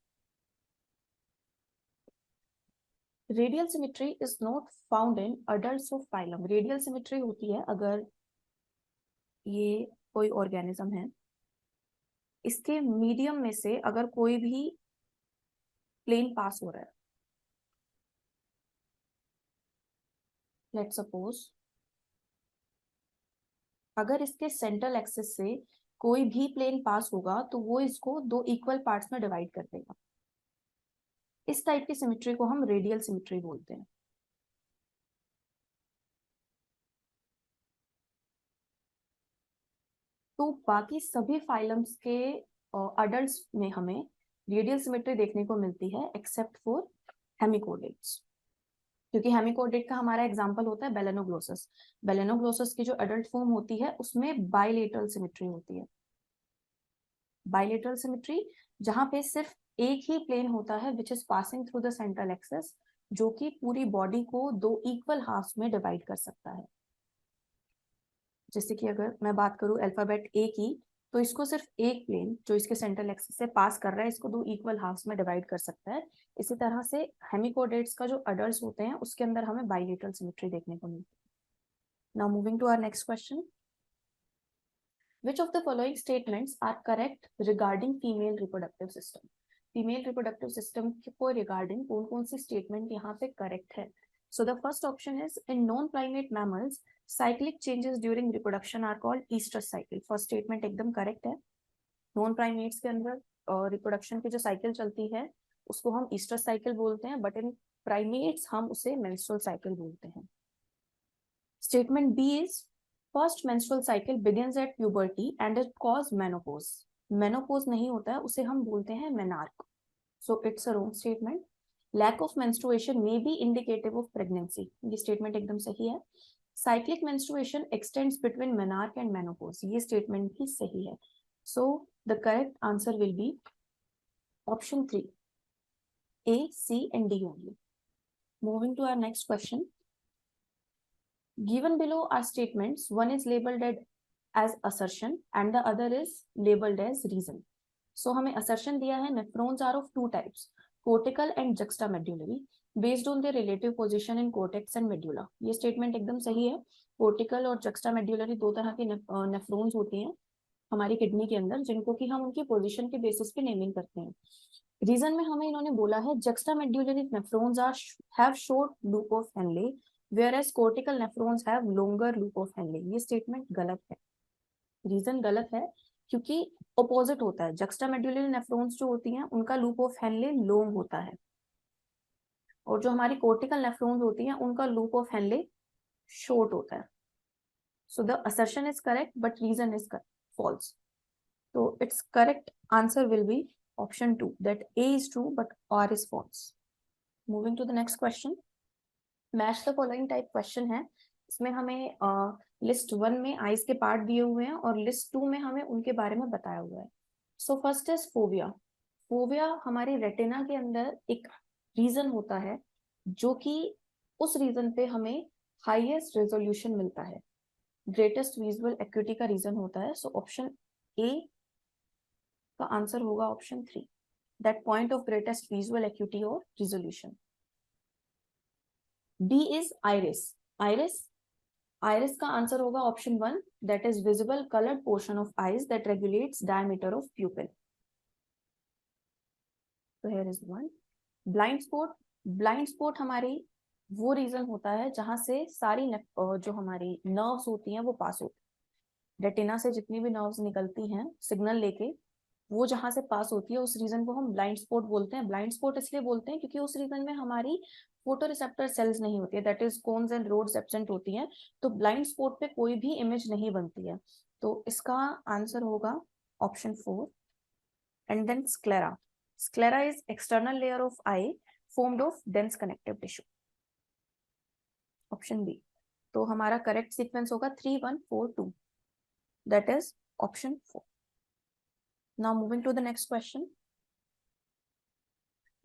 Radial symmetry is not found in adults of phylum. Radial symmetry होती है अगर ये कोई ऑर्गेनिज्म है, इसके मीडियम में से अगर कोई भी प्लेन पास हो रहा है, लेट्स सपोज अगर इसके सेंट्रल एक्सिस से कोई भी प्लेन पास होगा तो वो इसको 2 इक्वल पार्ट्स में डिवाइड कर देगा. इस टाइप की सिमेट्री को हम रेडियल सिमेट्री बोलते हैं. तो बाकी सभी फाइलम्स के अडल्ट्स में हमें रेडियल सिमेट्री देखने को मिलती है एक्सेप्ट फॉर हेमिकोडेट्स, क्योंकि हेमिकोडेट का हमारा एग्जांपल होता है बेलेनोग्लोसस. बेलेनोग्लोसस की जो अडल्ट फॉर्म होती है उसमें बाइलेटरल सिमेट्री होती है. बाइलेटरल सिमेट्री जहां पे सिर्फ एक ही प्लेन होता है which is passing through the central axis, जो कि पूरी बॉडी को 2 इक्वल हाफ्स में डिवाइड कर सकता है. जैसे कि अगर मैं बात करूं अल्फाबेट ए की, तो इसको सिर्फ एक प्लेन जो इसके सेंट्रल एक्सिस से पास कर रहा है इसको 2 इक्वल हाफ्स में डिवाइड कर सकता है. इसी तरह से हेमिकोडेट्स का जो अडल्ट्स होते हैं उसके अंदर हमें बाइलेटरल सिमेट्री देखने को मिलती है. Now moving to our next question. Which of the following statements are correct regarding female reproductive system? Female reproductive system को रिगार्डिंग कौन कौन सी स्टेटमेंट यहाँ पे करेक्ट है? So the first option is in non-primate mammals, cyclic changes during reproduction are called estrous cycle. First statement एकदम correct है. Non-primates के अंदर reproduction की जो cycle चलती है उसको हम estrous cycle बोलते हैं, but in primates हम उसे menstrual cycle बोलते हैं. Statement B is first menstrual cycle begins at puberty and it causes menopause. Menopause नहीं होता है, उसे हम बोलते हैं menarche. So it's a wrong statement. Lack of menstruation may be indicative of pregnancy. ये statement एकदम सही है. Cyclic menstruation extends between menarche and menopause. ये statement भी सही है. So the correct answer will be option 3. A, C and D only. Moving to our next question. Given below are statements. One is labeled as assertion and the other is labeled as reason. So हमें assertion दिया है nephrons are of two types, cortical and juxtamedullary, based on their relative position in cortex and medulla. ये statement एकदम सही है. cortical और juxtamedullary दो तरह के nephrons होती हैं हमारी किडनी के अंदर, जिनको कि हम उनकी पोजीशन के बेसिस पे नेमिंग करते हैं. रीजन में हमें इन्होंने बोला है juxtamedullary nephrons have short loop of Henle, whereas cortical nephrons have longer loop of Henle. ये स्टेटमेंट गलत है. रीजन गलत है क्योंकि ऑपोजिट होता है. juxtamedullary nephrons जो होती हैं उनका लूप ऑफ हेनले लॉन्ग होता है और जो हमारी cortical nephrons होती हैं उनका लूप ऑफ हेनले शॉर्ट होता है. So the assertion is correct but reason is false. So its correct answer will be option 2, that A is true but R is false. Moving to the next question. Match the following type question है. इसमें हमें list 1 में eyes के part दिए हुए हैं और list 2 में हमें उनके बारे में बताया हुआ है. So first is fovea. Fovea हमारे रेटिना के अंदर एक रीजन होता है जो कि उस रीजन पे हमें हाईएस्ट रेजोल्यूशन मिलता है, ग्रेटेस्ट विजुअल एक्यूटी का रीजन होता है. सो ऑप्शन ए का आंसर होगा option 3, that point of greatest visual acuity और resolution. D is iris. Iris का आंसर होगा option 1, that is visible coloured portion of eyes that regulates diameter of pupil. तो here is 1. Blind spot हमारी वो reason होता है जहां से सारी जो हमारी नर्व्स होती हैं वो पास होती है. रेटिना से जितनी भी नर्व्स निकलती हैं सिग्नल लेके, वो जहां से पास होती है उस रीजन को हम ब्लाइंड स्पॉट बोलते हैं. ब्लाइंड स्पॉट इसलिए बोलते हैं क्योंकि उस रीजन में हमारी फोटोरिसेप्टर सेल्स नहीं होती है, that is cones and rods absent होती हैं. तो ब्लाइंड स्पॉट पे कोई भी इमेज नहीं बनती है. तो इसका आंसर होगा option 4. And then sclera. Sclera is external layer of eye formed of dense connective tissue. Option B. तो हमारा करेक्ट सीक्वेंस होगा 3 1 4 2, that is option 4. Now moving to the next question.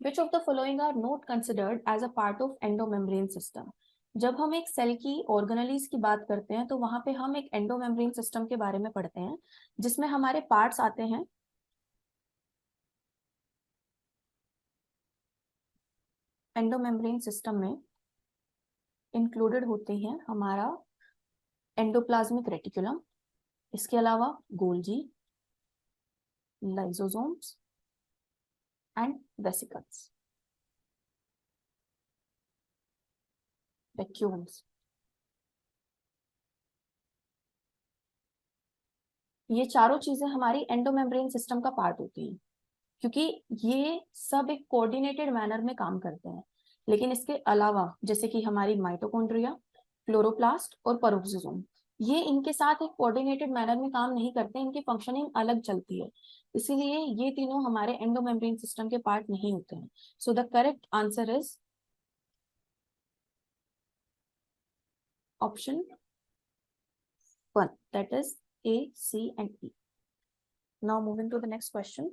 Which of the following are not considered as a part of endomembrane system? जब हम एक cell की organelles की बात करते हैं तो वहां पे हम एक एंडोमेम्ब्रेन सिस्टम के बारे में पढ़ते हैं जिसमें हमारे पार्ट्स आते हैं. एंडोमेम्ब्रेन सिस्टम में इंक्लूडेड होते हैं हमारा एंडोप्लाज्मिक रेटिकुलम, इसके अलावा Golgi, lysosomes and vesicles, vacuoles. ये चारों चीजें हमारी एंडोमेम्ब्रेन सिस्टम का पार्ट होती हैं क्योंकि ये सब एक कोऑर्डिनेटेड मैनर में काम करते हैं. लेकिन इसके अलावा जैसे कि हमारी माइटोकॉन्ड्रिया, क्लोरोप्लास्ट और पेरोक्सिसोम, ये इनके साथ एक कोऑर्डिनेटेड मैनर में काम नहीं करते, इनकी फंक्शनिंग अलग चलती है. इसीलिए ये तीनों हमारे एंडोमेम्ब्रेन सिस्टम के पार्ट नहीं होते हैं. So the correct answer is option 1, that is A, C and E. Now moving to the next question.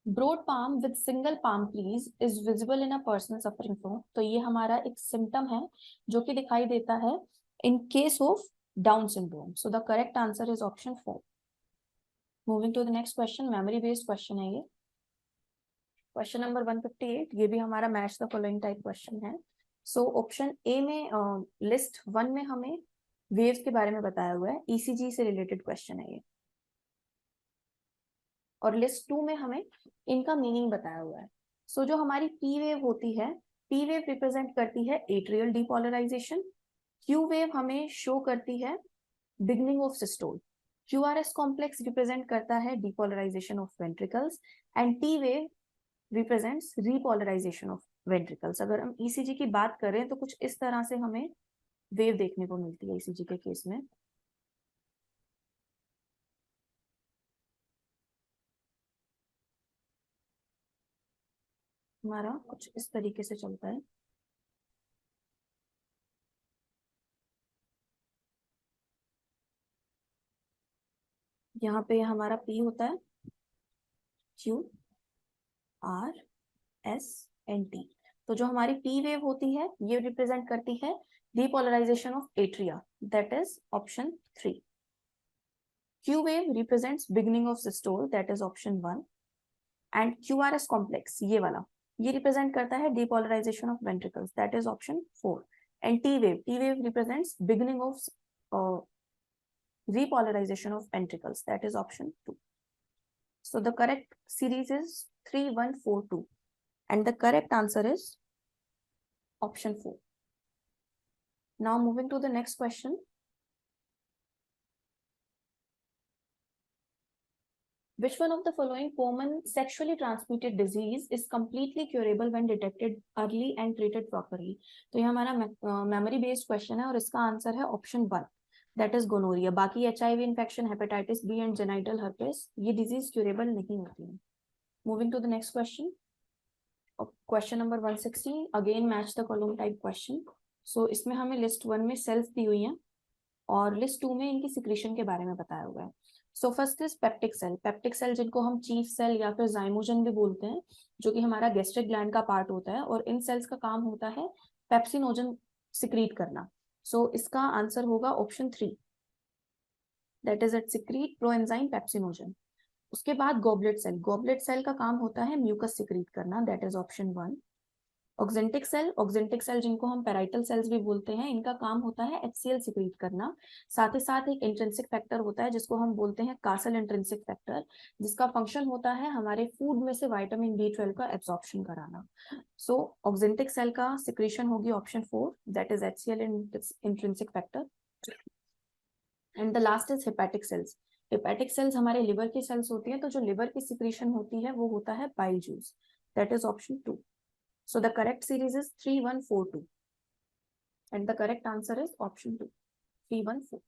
Broad palm with single palm crease is visible in a person suffering from. तो ये हमारा एक symptom है जो कि दिखाई देता है in case of Down syndrome. So the correct answer is option 4. Moving to the next question, memory based question है ये. क्वेश्चन नंबर 158, ये भी हमारा match the following type question है. सो ऑप्शन ए में लिस्ट 1 में हमें वेव्स के बारे में बताया हुआ है, ईसीजी से रिलेटेड क्वेश्चन है ये. और लिस्ट 2 में हमें इनका मीनिंग बताया हुआ है। सो जो हमारी पी वेव होती है, पी वेव रिप्रेजेंट करती है एट्रियल डीपोलराइजेशन, क्यू वेव हमें शो करती है beginning of systole, QRS complex represent करता है depolarization of ventricles and T wave represents repolarization of ventricles. अगर हम ECG की बात करें तो कुछ इस तरह से हमें वेव देखने को मिलती है ECG के केस में। हमारा कुछ इस तरीके से चलता है। यहाँ पे हमारा P होता है, QRSNT। तो जो हमारी P वेव होती है ये रिप्रेजेंट करती है depolarization of atria, that is option 3। Q wave represents beginning of systole, that is option 1, and QRS complex ये वाला ये represent करता है depolarization of ventricles, that is option 4, and T wave represents beginning of uh, repolarization of ventricles, that is option 2. So the correct series is 3, 1, 4, 2, and the correct answer is option 4. Now moving to the next question. Which one of the following common sexually transmitted disease is completely curable when detected early and treated properly? तो ये हमारा memory based question है और इसका answer है option 1, that is gonorrhea। बाकी HIV infection, hepatitis B and genital herpes ये disease curable नहीं होती है। Moving to the next question. Question number 160, again match the column type question. So इसमें हमें list 1 में cells दी हुई हैं और लिस्ट 2 में इनकी सिक्रीशन के बारे में बताया हुआ है। So first is peptic cell. Peptic cell जिनको हम चीफ सेल या फिर जाइमोजन भी बोलते हैं, जो कि हमारा गैस्ट्रिक ग्लैंड का पार्ट होता है और इन सेल्स का काम होता है पेप्सिनोजन सिक्रीट करना। सो इसका आंसर होगा option 3, that is it secrete proenzyme pepsinogen. उसके बाद गॉबलेट सेल। गॉबलेट सेल का काम होता है म्यूकस सिक्रीट करना, that is option 1। Oxyntic cell जिनको हम पेराइटल सेल्स भी बोलते हैं, इनका काम होता है HCl सिक्रीट करना। साथ ही साथ एक इंट्रिंसिक फैक्टर होता है जिसको हम बोलते हैं कासल इंट्रिंसिक फैक्टर, जिसका फंक्शन होता है हमारे फूड में से विटामिन B12 का एब्जॉर्प्शन कराना। सो ऑक्जेंटिक सेल का सिक्रीशन होगी option 4, that is HCl intrinsic factor. And the last is hepatic sales. Hepatic sales हमारे लिवर की सेल्स होती है, तो जो लिवर की सिक्रीशन होती है वो होता है bile juice, that is option 2. So the correct series is 3142 and the correct answer is option 2, 314.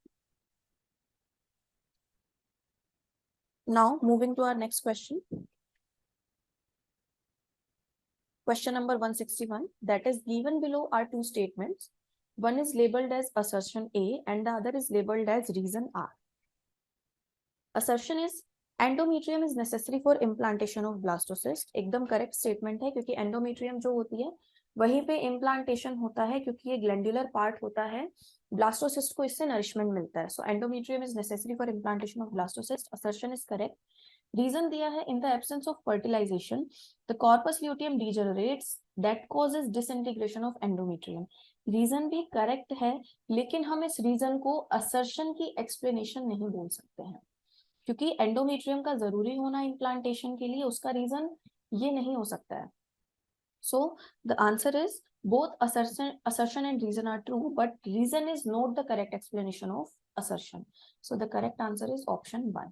Now moving to our next question. Question number 161, that is given below are two statements. One is labeled as assertion A and the other is labeled as reason R. Assertion is endometrium is necessary for implantation of blastocyst. एकदम correct statement है, क्योंकि endometrium जो होती है वहीं पे implantation होता है, क्योंकि ये ग्लैंडुलर पार्ट होता है, ब्लास्टोसिस्ट को इससे नरिशमेंट मिलता है। So endometrium is necessary for implantation of blastocyst. Assertion is correct. Reason दिया है in the absence of fertilization the corpus luteum degenerates that causes disintegration of endometrium. Reason भी correct है, लेकिन हम इस रीजन को असर्शन की एक्सप्लेनेशन नहीं बोल सकते हैं, क्योंकि एंडोमेट्रियम का जरूरी होना इम्प्लांटेशन के लिए उसका रीजन ये नहीं हो सकता है। So the answer is both assertion and reason are true, but reason is not the correct explanation of assertion. So the correct answer is option 1.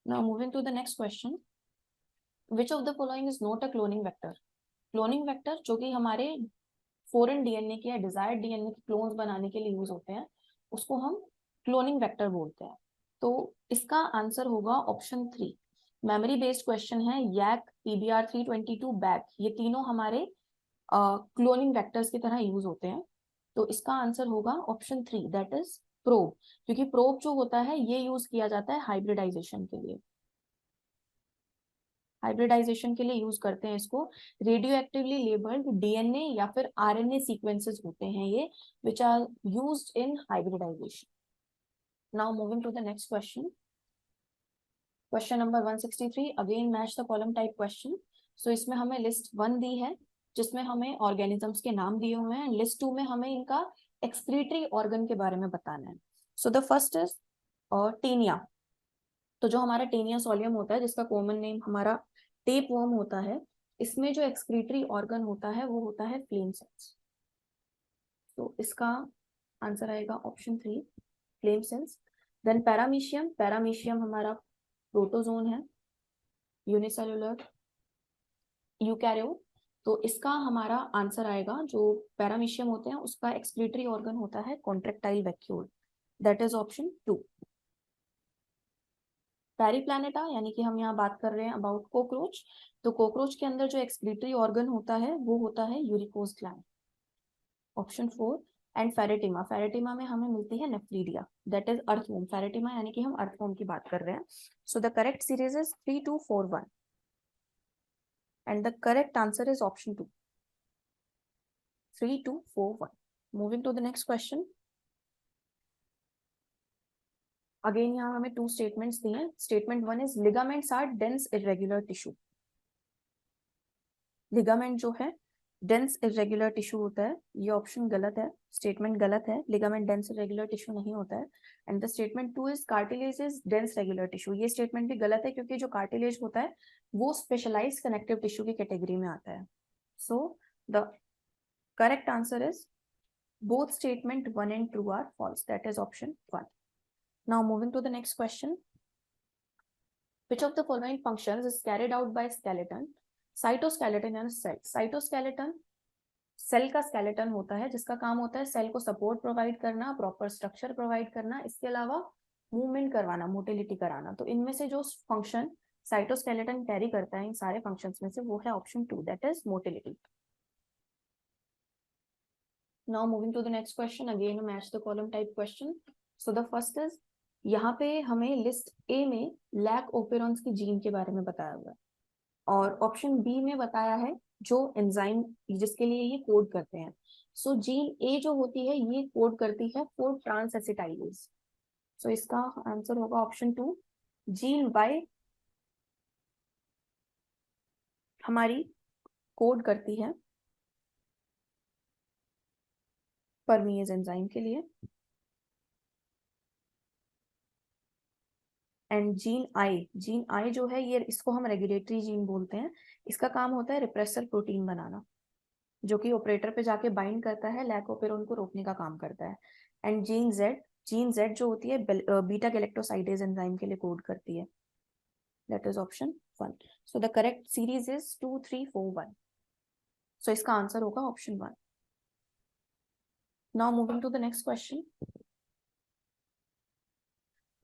Now moving to the next question. Which of the following is not a cloning vector? Cloning vector जो कि हमारे foreign DNA के या desired DNA के clones बनाने के लिए use होते हैं, उसको हम क्लोनिंग वेक्टर बोलते हैं। तो इसका आंसर होगा ऑप्शन 3। मेमोरी बेस्ड क्वेश्चन है। YAC, PBR322, बैक, ये तीनों हमारे क्लोनिंग वेक्टर्स की तरह यूज होते हैं। तो इसका आंसर होगा ऑप्शन 3, दैट इज प्रोब, क्योंकि प्रोब जो होता है ये यूज किया जाता है हाइब्रिडाइजेशन के लिए। हाइब्रिडाइजेशन के लिए यूज करते हैं इसको। रेडियो एक्टिवली लेबल्ड डीएनए या फिर आरएनए सीक्वेंसेस होते हैं ये, which are used in hybridization. Now moving to the next question. Question number 163, again match the column type question. So इसमें हमें लिस्ट 1 दी है जिसमें हमें ऑर्गेनिजम्स के नाम दिए हुए हैं। लिस्ट 2 में हमें इनका एक्सक्रीटरी ऑर्गन के बारे में बताना है। So the first is Taenia. तो जो हमारा टेनिया सोलियम होता है, जिसका कॉमन नेम हमारा टेप वर्म होता है, इसमें जो एक्सक्रीटरी ऑर्गन होता है वो होता है फ्लेम सेल्स। तो इसका आंसर आएगा option 3, flame cells. Then paramecium, paramecium हमारा प्रोटोजोन है, यूनिसेलुलर यूकैरियोट। तो इसका हमारा आंसर आएगा, जो पैरामीशियम होते हैं उसका एक्सक्रीटरी ऑर्गन होता है contractile vacuole, that is option 2। पेरिप्लैनेटा, यानी कि हम यहाँ बात कर रहे हैं अबाउट कॉकरोच। तो कॉकरोच के अंदर जो एक्सक्रीटरी ऑर्गन होता है वो होता है uricose gland, option 4। And pheretima, pheretima में हमें मिलती है nephridia, that is earthworm. Pheretima यानी कि हम अर्थवॉर्म की बात कर रहे हैं। So the correct series is 3241 and the correct answer is option 2, 3241। Moving to the next question. Again यहाँ हमें 2 स्टेटमेंट्स दिए हैं। Statement 1 is ligaments are dense irregular tissue. Ligament जो है डेंस इरेगुलर टिश्यू होता है, ये ऑप्शन गलत है, स्टेटमेंट गलत है। लिगामेंट डेंस इरेगुलर टिश्यू नहीं होता है। And the statement 2 is cartilage is dense regular tissue. ये स्टेटमेंट भी गलत है, क्योंकि जो कार्टिलेज होता है वो स्पेशलाइज्ड कनेक्टिव टिश्यू की कैटेगरी में आता है। So the correct answer is both statement 1 and 2 are false, that is option 1. Now moving to the next question. Which of the following functions is carried out by skeleton, cytoskeleton and cell? cytoskeleton cell का skeleton होता है, जिसका काम होता है cell को support provide करना, proper structure provide करना, इसके अलावा मूवमेंट करवाना, मोटिलिटी कराना। तो इनमें से जो फंक्शन साइटोस्केलेटन कैरी करता है इन सारे फंक्शंस में से, वो है option 2, that is motility. Now moving to the next question, again a match the column type question. So the first is, यहाँ पे हमें लिस्ट ए में लैक ओपेरॉन्स की जीन के बारे में बताया हुआ है, और ऑप्शन बी में बताया है जो एंजाइम जिसके लिए ये कोड करते हैं। सो जीन ए जो होती है ये कोड करती है फॉर ट्रांस एसिटाइलेज। सो इसका आंसर होगा ऑप्शन 2। जीन वाई हमारी कोड करती है परमीज एंजाइम के लिए, एंड जीन आई जो है ये, इसको हम रेगुलेटरी जीन बोलते हैं। इसका काम होता है रिप्रेसर प्रोटीन बनाना, जो कि ऑपरेटर पे जाके बाइंड करता है, लैक ओपेरोन को रोकने का काम करता है। एंड जीन जेड जो होती है बीटा गैलेक्टोसाइडेज एंजाइम के लिए कोड करती है, that is option 1। So the correct series is 2 3 4 1। So इसका आंसर होगा option 1। Now moving to the next question.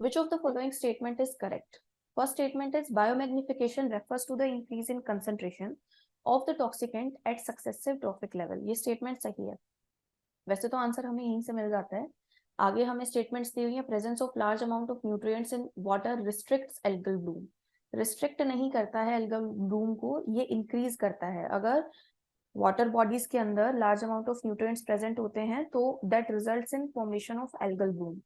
Which of the following statement is correct? First statement is biomagnification refers to the increase in concentration of the toxicant at successive trophic level. ये statement सही है। वैसे तो answer हमें यहीं से मिल जाता है। आगे हमें स्टेटमेंट्स दी हुई है, presence of large amount of nutrients in water restricts algal Bloom. Restrict नहीं करता है एल्गल ब्लूम को, ये इंक्रीज करता है। अगर वाटर बॉडीज के अंदर large amount of nutrients present होते हैं तो that results in formation of algal bloom.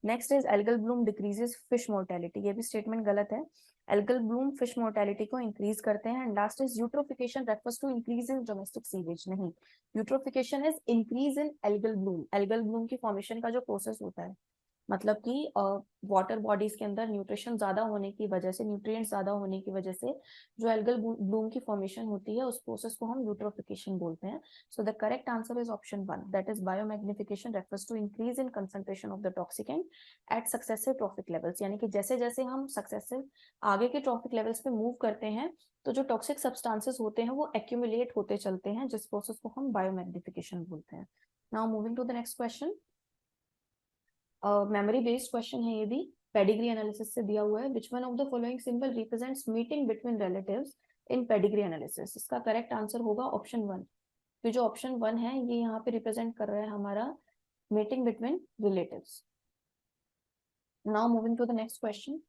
Next is algal bloom decreases fish mortality, ये भी स्टेटमेंट गलत है। एल्गल ब्लूम फिश मोर्टेलिटी को इंक्रीज करते हैं। And last is eutrophication refers to increase in domestic sewage, नहीं, eutrophication is increase in algal bloom. Algal bloom की formation का जो प्रोसेस होता है, मतलब कि वाटर बॉडीज के अंदर न्यूट्रिशन ज्यादा होने की वजह से, न्यूट्रिएंट्स ज्यादा होने की वजह से जो एल्गल ब्लूम की फॉर्मेशन होती है, उस प्रोसेस को हम यूट्रोफिकेशन बोलते हैं। So the correct answer is option 1, that is biomagnification refers to increase in concentration of the toxicant at successive trophic levels. यानी कि जैसे जैसे हम सक्सेसिव आगे के ट्रॉफिक लेवल्स पे मूव करते हैं, तो जो टॉक्सिक सब्सटेंसेस होते हैं वो एक्यूमुलेट होते चलते हैं, जिस प्रोसेस को हम बायोमैग्निफिकेशन बोलते हैं। Now moving to the next question. Memory based question है ये भी, पेडिग्री एनालिसिस से दिया हुआ है। Which one of the following symbol represents mating between relatives in pedigree analysis? इसका करेक्ट आंसर होगा ऑप्शन 1। तो जो ऑप्शन 1 है ये यहाँ पे रिप्रेजेंट कर रहा है हमारा mating between relatives. Now moving to the next question.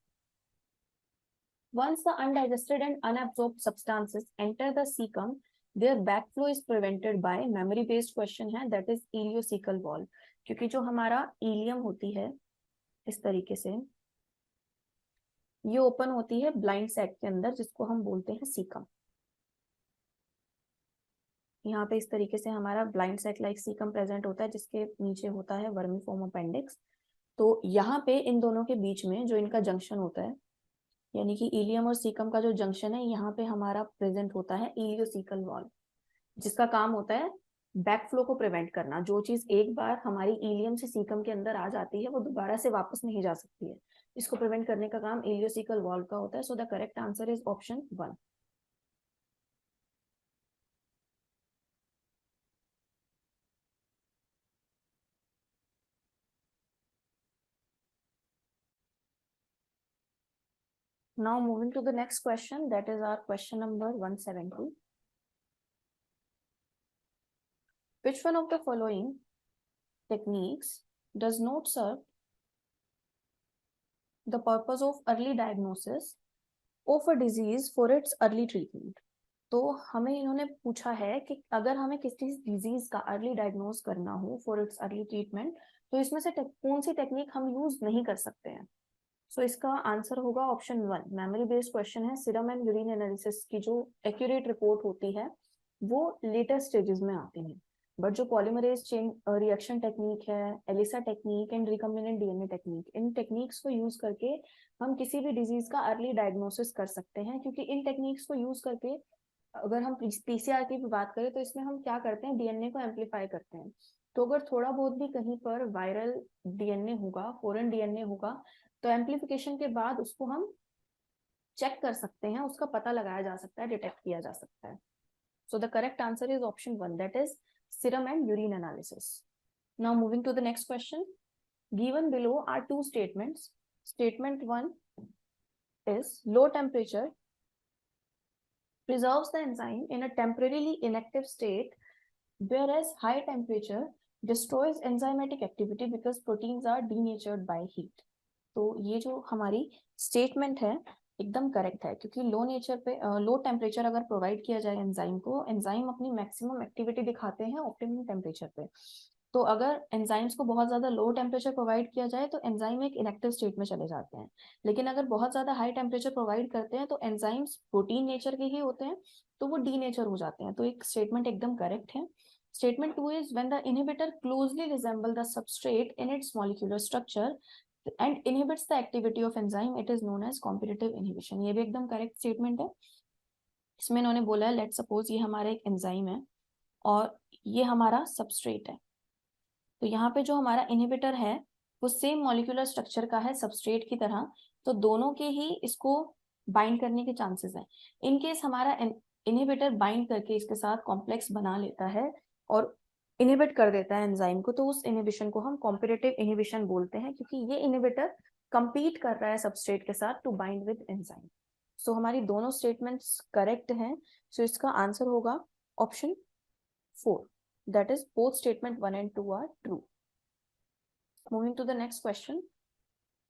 Once the undigested and unabsorbed substances enter the cecum, their backflow is prevented by, memory based question है, that is ileocecal wall। क्योंकि जो हमारा ilium होती है इस तरीके से ये ओपन होती है ब्लाइंड सैक के अंदर, जिसको हम बोलते हैं सीकम। यहाँ पे इस तरीके से हमारा blind sac like caecum present होता है, जिसके नीचे होता है वर्मीफॉर्म अपेंडिक्स। तो यहाँ पे इन दोनों के बीच में जो इनका जंक्शन होता है, यानी कि इलियम और सीकम का जो जंक्शन है यहाँ पे हमारा प्रेजेंट होता है इलियोसीकल वॉल्व, जिसका काम होता है बैकफ्लो को प्रिवेंट करना। जो चीज एक बार हमारी इलियम से सीकम के अंदर आ जाती है वो दोबारा से वापस नहीं जा सकती है, इसको प्रिवेंट करने का काम इलियोसीकल वॉल्व का होता है। So the correct answer is option 1। Now moving to the next question, that is our question number 170. Which one of the following techniques does not serve the purpose of early diagnosis of a disease for its early treatment? तो हमें इन्होंने पूछा है कि अगर हमें किसी disease का अर्ली डायग्नोज करना हो फॉर इट्स अर्ली ट्रीटमेंट, तो इसमें से कौन सी टेक्निक हम यूज नहीं कर सकते हैं। सो इसका आंसर होगा ऑप्शन 1। मेमोरी बेस्ड क्वेश्चन है। सीरम एंड यूरिन एनालिसिस की जो एक्यूरेट रिपोर्ट होती है वो लेटर स्टेजेस में आती है, बट जो पॉलीमरेज चेन रिएक्शन टेक्निक है, ELISA technique and recombinant DNA technique, इन टेक्निक्स को यूज करके हम किसी भी डिजीज का अर्ली डायग्नोसिस कर सकते हैं। क्योंकि इन टेक्निक्स को यूज करके अगर हम पीसीआर की भी बात करें तो इसमें हम क्या करते हैं, डीएनए को एम्पलीफाई करते हैं। तो अगर थोड़ा बहुत भी कहीं पर वायरल डीएनए होगा, फॉरेन डीएनए होगा, तो एम्पलीफिकेशन के बाद उसको हम चेक कर सकते हैं, उसका पता लगाया जा सकता है, डिटेक्ट किया जा सकता है। So the correct answer is option 1, that is serum and urine analysis. Now moving to the next question, given below are two statements. Statement 1 is low temperature preserves the enzyme in a temporarily inactive state, whereas high temperature destroys enzymatic activity because proteins are denatured by heat. तो ये जो हमारी statement है एकदम correct है, क्योंकि low temperature अगर provide किया जाए एंजाइम को, एंजाइम अपनी मैक्सिमम एक्टिविटी दिखाते हैं ऑप्टिमम टेम्परेचर पे। तो अगर एंजाइम्स को बहुत ज्यादा लो टेम्परेचर प्रोवाइड किया जाए तो एंजाइम एक इनएक्टिव स्टेट में चले जाते हैं, लेकिन अगर बहुत ज्यादा हाई टेम्परेचर प्रोवाइड करते हैं तो एंजाइम्स प्रोटीन नेचर के ही होते हैं, तो वो डीनेचर हो जाते हैं। तो एक स्टेटमेंट एकदम करेक्ट है। Statement 2 is when the inhibitor closely resemble the substrate in its molecular structure and inhibits the activity of enzyme, it is known as competitive inhibition. ये भी एकदम करेक्ट स्टेटमेंट है। इसमें इन्होंने बोला है लेट सपोज ये हमारा एक एंजाइम है और ये हमारा सबस्ट्रेट है, तो यहाँ पे जो हमारा इनहिबिटर है वो सेम मॉलिक्यूलर स्ट्रक्चर का है सबस्ट्रेट की तरह, तो दोनों के ही इसको बाइंड करने के चांसेस हैं। इन केस हमारा इनहिबिटर बाइंड करके इसके साथ कॉम्प्लेक्स बना लेता है और इनहिबिट कर देता है एंजाइम को, तो उस इनहिबिशन को हम कॉम्पिटिटिव इनहिबिशन बोलते हैं, क्योंकि ये इनहिबिटर कंपीट कर रहा है सबस्ट्रेट के साथ टू बाइंड विद एंजाइम। सो हमारी दोनों स्टेटमेंट्स करेक्ट हैं। सो इसका आंसर होगा option 4, that is both statement 1 and 2 are true. Moving to the next question,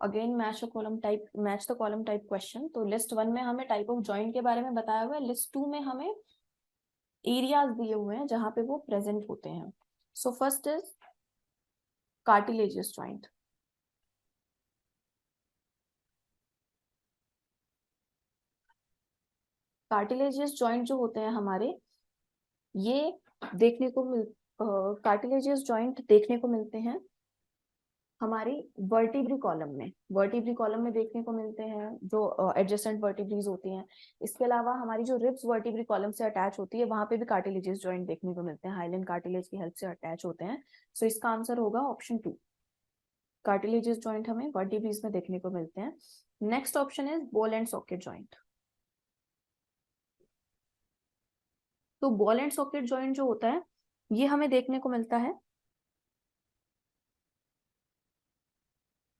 again match the column type question. तो list 1 में हमें type of joint के बारे में बताया हुआ है, list 2 में हमें areas दिए हुए हैं जहां पे वो present होते हैं। So first is cartilaginous joint। cartilaginous joint जो होते हैं हमारे, ये देखने को cartilaginous joint देखने को मिलते हैं हमारी वर्टिब्री कॉलम में। वर्टिब्री कॉलम में देखने को मिलते हैं जो एडजेसेंट वर्टिब्रीज होती हैं। इसके अलावा हमारी जो रिब्स वर्टिब्री कॉलम से अटैच होती है वहां पे भी कार्टिलेजियस जॉइंट देखने को मिलते हैं, हाइलन कार्टिलेज की हेल्प से अटैच होते हैं। सो इसका आंसर होगा ऑप्शन 2, कार्टिलेजियस जॉइंट हमें वर्टिब्रीज में देखने को मिलते हैं। Next option is ball and socket joint. तो बॉल एंड सॉकेट जॉइंट जो होता है ये हमें देखने को मिलता है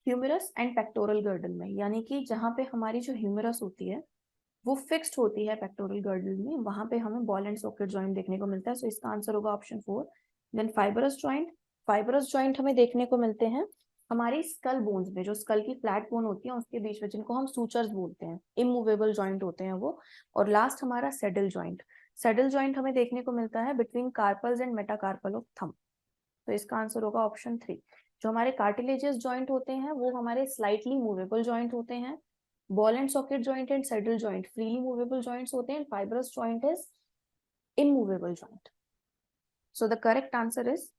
ह्यूमरस एंड पेक्टोरल गर्डल में, यानी कि जहां पे हमारी जो ह्यूमरस होती है वो फिक्स्ड होती है पेक्टोरल गर्डल में, वहां पे हमें बॉल एंड सॉकेट जॉइंट देखने को मिलता है। सो इसका आंसर होगा option 4। Then fibrous joint, fibrous joint हमें देखने को मिलते हैं हमारी स्कल बोन्स में, जो स्कल की फ्लैट बोन होती है उसके बीच में, जिनको हम सूचर्स बोलते हैं, इमूवेबल जॉइंट होते हैं वो। और लास्ट हमारा सेडल जॉइंट, सेडल जॉइंट हमें देखने को मिलता है between carpals and metacarpal of thumb. तो इसका आंसर होगा ऑप्शन 3। जो हमारे कार्टिलेजियस जॉइंट होते हैं वो हमारे स्लाइटली मूवेबल जॉइंट होते हैं, ball and socket joint and saddle joint freely movable joints होते हैं, fibrous joint is immovable joint. So the correct answer is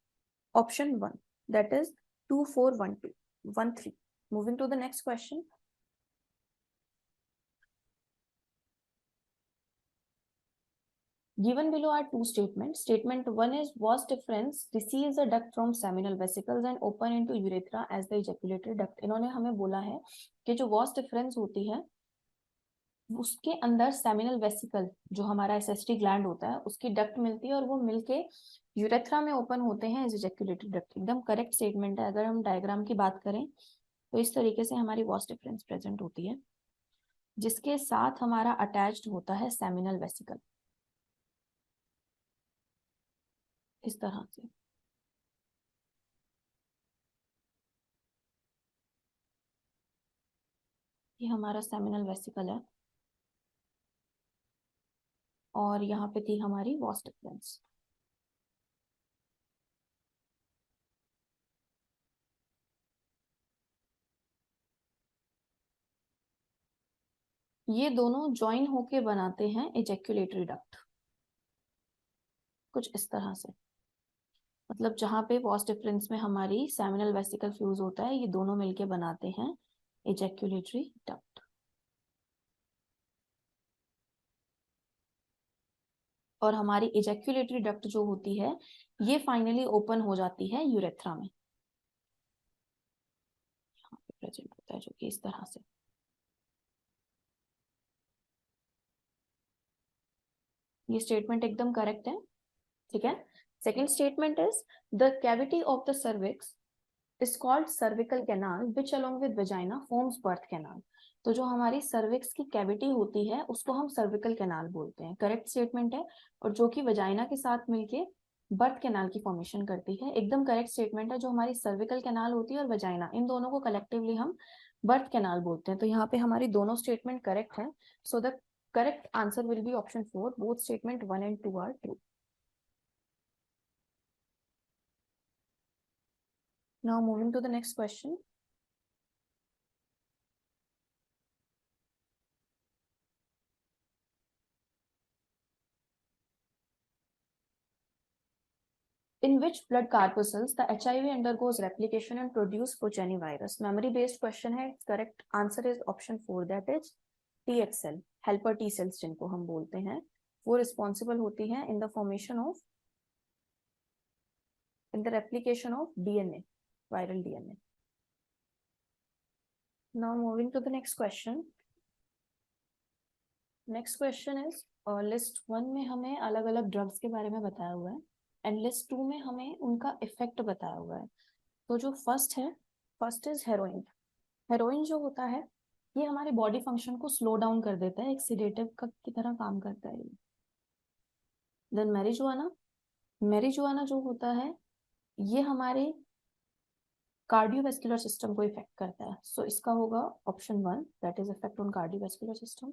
option 1, that is 2 4 1 2 1 3। Moving to the next question, Given below are two statements. Statement 1 is vas deferens receives a duct from seminal vesicles and open into urethra as the ejaculatory duct. इन्होंने हमें बोला है कि जो vas deferens होती है उसके अंदर सेमिनल वेसिकल जो हमारा एसेस्ट्री ग्लैंड होता है उसकी डक्ट मिलती है और वो मिलके यूरेथ्रा में ओपन होते हैं एज एजैक्युलेटरी डक्ट. एकदम करेक्ट स्टेटमेंट है. अगर हम डायग्राम की बात करें तो इस तरीके से हमारी वॉस डिफरेंस प्रेजेंट होती है जिसके साथ हमारा अटैच्ड होता है सेमिनल वेसिकल इस तरह से. ये हमारा सेमिनल वेसिकल है और यहाँ पे थी हमारी वॉस डिफरेंस. ये दोनों ज्वाइन होके बनाते हैं एजैक्युलेटरी डक्ट कुछ इस तरह से. मतलब जहां पे वॉस डिफरेंस में हमारी सेमिनल वेसिकल फ्यूज होता है ये दोनों मिलके बनाते हैं एजैक्युलेटरी डक्ट. और हमारी एजैक्युलेटरी डक्ट जो होती है ये फाइनली ओपन हो जाती है यूरेथ्रा में. यहाँ पे प्रेजेंट होता है जो कि इस तरह से. ये स्टेटमेंट एकदम करेक्ट है. ठीक है. Second statement is the cavity of the cervix is called cervical canal which along with vagina forms birth canal. तो जो हमारी सर्विक्स की कैविटी होती है उसको हम सर्विकल कैनाल बोलते हैं. करेक्ट स्टेटमेंट है. और जो कि वजाइना के साथ मिलके बर्थ कैनाल की फॉर्मेशन करती है. एकदम करेक्ट स्टेटमेंट है. जो हमारी सर्विकल कैनाल होती है और वजाइना इन दोनों को कलेक्टिवली हम बर्थ कैनाल बोलते हैं. तो यहाँ पे हमारी दोनों स्टेटमेंट करेक्ट है. So the correct answer will be option 4. Both statement 1 and 2 are true. Now moving to the next question. In which blood corpuscles the HIV undergoes replication and produce progenivirus? Memory based question है. Correct answer is option 4 that is TH cell, helper T cells जिनको हम बोलते हैं वो responsible होती हैं in the formation of in the replication of DNA, viral DNA. Now moving to the next question. Next question is list 1 में हमें अलग अलग drugs के बारे में बताया हुआ है एंड लिस्ट 2 में हमें उनका इफेक्ट बताया हुआ है. तो जो फर्स्ट है फर्स्ट इज हेरोइन. हेरोइन जो होता है ये हमारे बॉडी फंक्शन को स्लो डाउन कर देता है. एक सिडेटिव की तरह काम करता है. Then marijuana. मैरिजुआना जो होता है ये हमारे कार्डियोवैस्कुलर सिस्टम को इफेक्ट करता है. सो इसका होगा option 1 that is effect on cardiovascular system.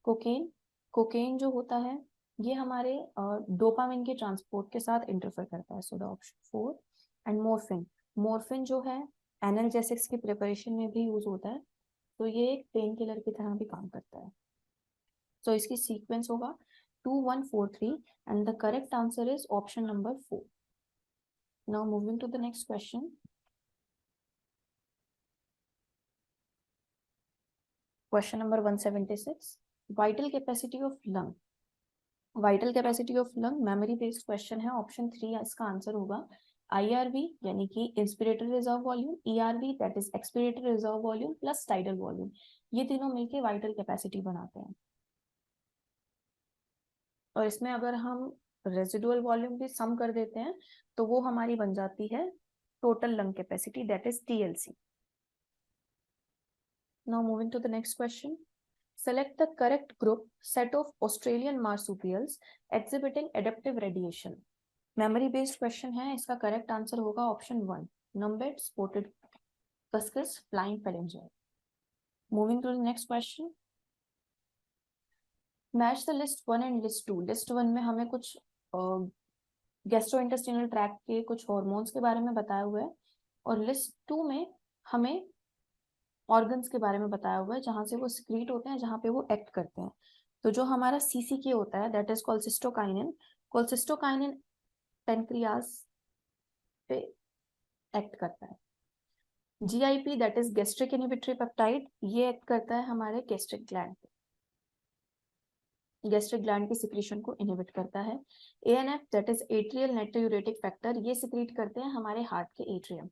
Cocaine. Cocaine जो होता है ये हमारे डोपामिन के ट्रांसपोर्ट के साथ इंटरफेयर करता है. So the option 4. And morphine. Morphine जो है एनाल्जेसिक्स की प्रिपरेशन में भी यूज होता है. तो ये एक पेन किलर की तरह भी काम करता है. तो इसकी सीक्वेंस होगा 2143 and the correct answer is option number 4. Now moving to the next question. Question number 176. Vital capacity of lung. Vital capacity of lung memory based question है. ऑप्शन 3 इसका आंसर होगा IRV यानी कि inspiratory reserve volume, ERV that is expiratory reserve volume plus tidal volume. ये तीनों मिलके vital capacity बनाते हैं. और इसमें अगर हम रेजिडुअल वॉल्यूम भी सम कर देते हैं तो वो हमारी बन जाती है total lung capacity that is TLC. Now moving to the next question. Select the correct group set of Australian marsupials exhibiting adaptive radiation. Memory based question है. इसका correct answer होगा option 1 numbat, spotted cuscus, flying phalangeal. Moving to the next question. Match the list 1 and list 2. list 1 में हमें कुछ gastrointestinal tract के कुछ hormones के बारे में बताया हुआ है और लिस्ट 2 में हमें ऑर्गन्स के बारे में बताया हुआ है जहां से वो सिक्रीट होते हैं, जहां पे वो एक्ट करते हैं. तो जो हमारा CCK होता है दैट इज कोल्सिस्टोकाइनिन. कोल्सिस्टोकाइनिन पेनक्रियास पे एक्ट करता है. GIP that is gastric inhibitory peptide ये एक्ट करता है हमारे गैस्ट्रिक ग्लैंड पे. गैस्ट्रिक ग्लैंड की सिक्रीशन को इनहिबिट करता है। ANF that is atrial natriuretic factor, ये सिक्रीट करते हैं हमारे हार्ट के एट्रियम।